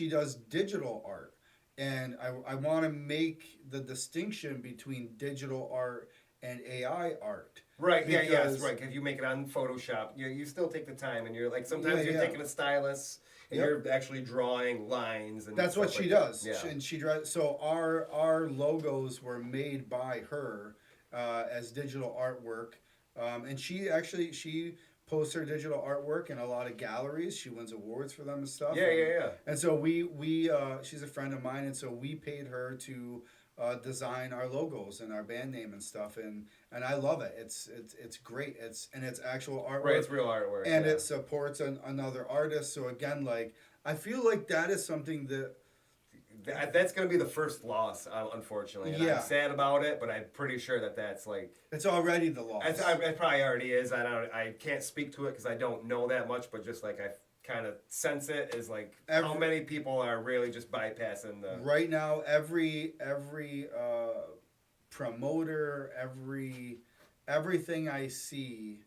does digital art, and I want to make the distinction between digital art and AI art. Right, yeah, Because- it's right. If you make it on Photoshop, you still take the time, and you're like sometimes Yeah, you're yeah. taking a stylus and Yep. you're actually drawing lines and That's what stuff she like that. does. Yeah. And she draws. So our logos were made by her as digital artwork, and she posts her digital artwork in a lot of galleries. She wins awards for them and stuff. Yeah. And so we she's a friend of mine, and so we paid her to design our logos and our band name and stuff, and I love it. It's great. It's actual artwork. Right, it's real artwork. And yeah. it supports another artist. So again, like I feel like that is something that That's going to be the first loss, unfortunately. And Yeah. I'm sad about it, but I'm pretty sure that's like it's already the loss. it probably already is. I can't speak to it because I don't know that much, but just like I kind of sense it is like how many people are really just bypassing the Right now, every promoter, everything I see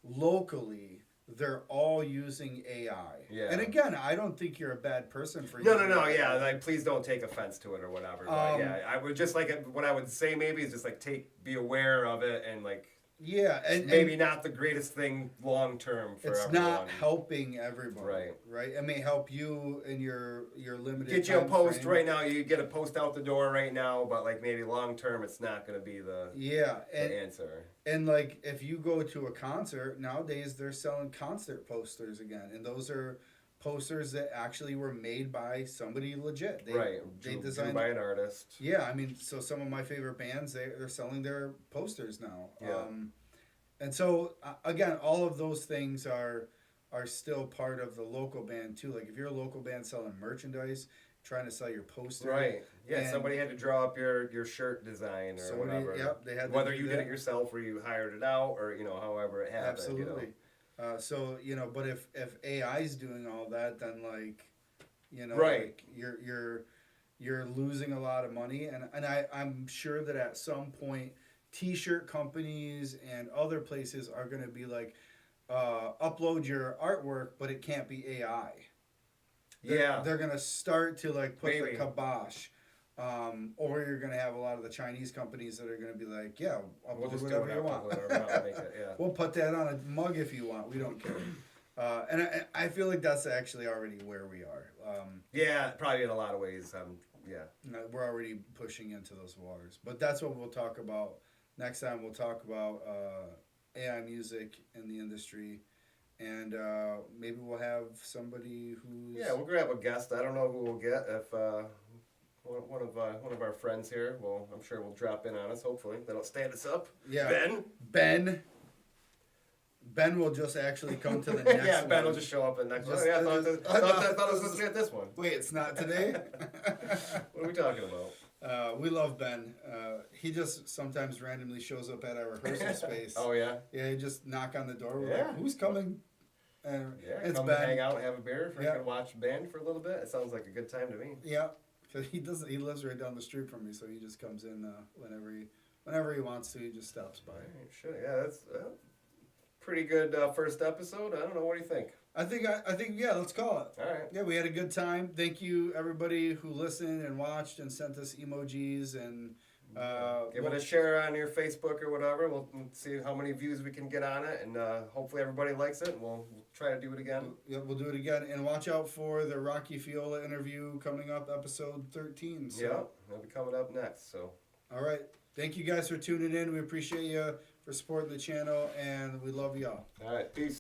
locally, they're all using AI. Yeah. And again, I don't think you're a bad person for No, using AI. yeah. Like, please don't take offense to it or whatever. But yeah, I would just like what I would say maybe is just like be aware of it and like Yeah, and maybe not the greatest thing long term for it's everyone. not helping everybody. Right. Right. It may help you in your limited. Get you a time post frame. right now. You get a post out the door right now, but like maybe long term, it's not going to be the Yeah, and answer. And like if you go to a concert nowadays, they're selling concert posters again, and those are posters that actually were made by somebody legit. They Drew designed. by an artist. Yeah, I mean, so some of my favorite bands they're selling their posters now. Yeah. And so again, all of those things are still part of the local band too. Like if you're a local band selling merchandise, trying to sell your poster, Right. Yeah. And- Somebody had to draw up your shirt design or whatever. Yep, they had to Whether do you that. did it yourself or you hired it out or however it happened. Absolutely. So but if AI is doing all that, then like, Right. like you're losing a lot of money. And I'm sure that at some point, T-shirt companies and other places are going to be like, upload your artwork, but it can't be AI. They're going to start to like put Maybe. the kibosh. Or you're going to have a lot of the Chinese companies that are going to be like, yeah, We'll upload just do whatever it you up, want. whatever, I'll make it, yeah. We'll put that on a mug if you want. We don't care. And I feel like that's actually already where we are. Yeah, probably in a lot of ways. Yeah. We're already pushing into those waters. But that's what we'll talk about. Next time we'll talk about AI music in the industry. And maybe we'll have somebody who's... Yeah, we'll grab a guest. I don't know who we'll get. If one of our friends here, well, I'm sure will drop in on us. Hopefully, that'll stand us up. Yeah. Ben. Ben will just actually come to the next Yeah, Ben will one. just show up in the next Just- one. Yeah, I thought I was this supposed to get this one. Wait, it's not today? What are we talking about? We love Ben. He just sometimes randomly shows up at our rehearsal space. Oh yeah. Yeah, he just knock on the door. We're Yeah. like, who's coming? And Yeah, it's come Ben. hang out, have a beer, freaking Yeah. watch band for a little bit. It sounds like a good time to me. Yeah, because he lives right down the street from me, so he just comes in whenever he wants to. He just stops by. All right, sure. Yeah, that's pretty good first episode. I don't know. What do you think? I think yeah, let's call it. All right. Yeah, we had a good time. Thank you everybody who listened and watched and sent us emojis and Give it a share on your Facebook or whatever. We'll see how many views we can get on it, and hopefully everybody likes it. And we'll try to do it again. Yeah, we'll do it again. And watch out for the Rocky Fiola interview coming up, episode 13. So. Yeah, that'll be coming up next. So. All right. Thank you guys for tuning in. We appreciate you for supporting the channel, and we love y'all. All right. Peace.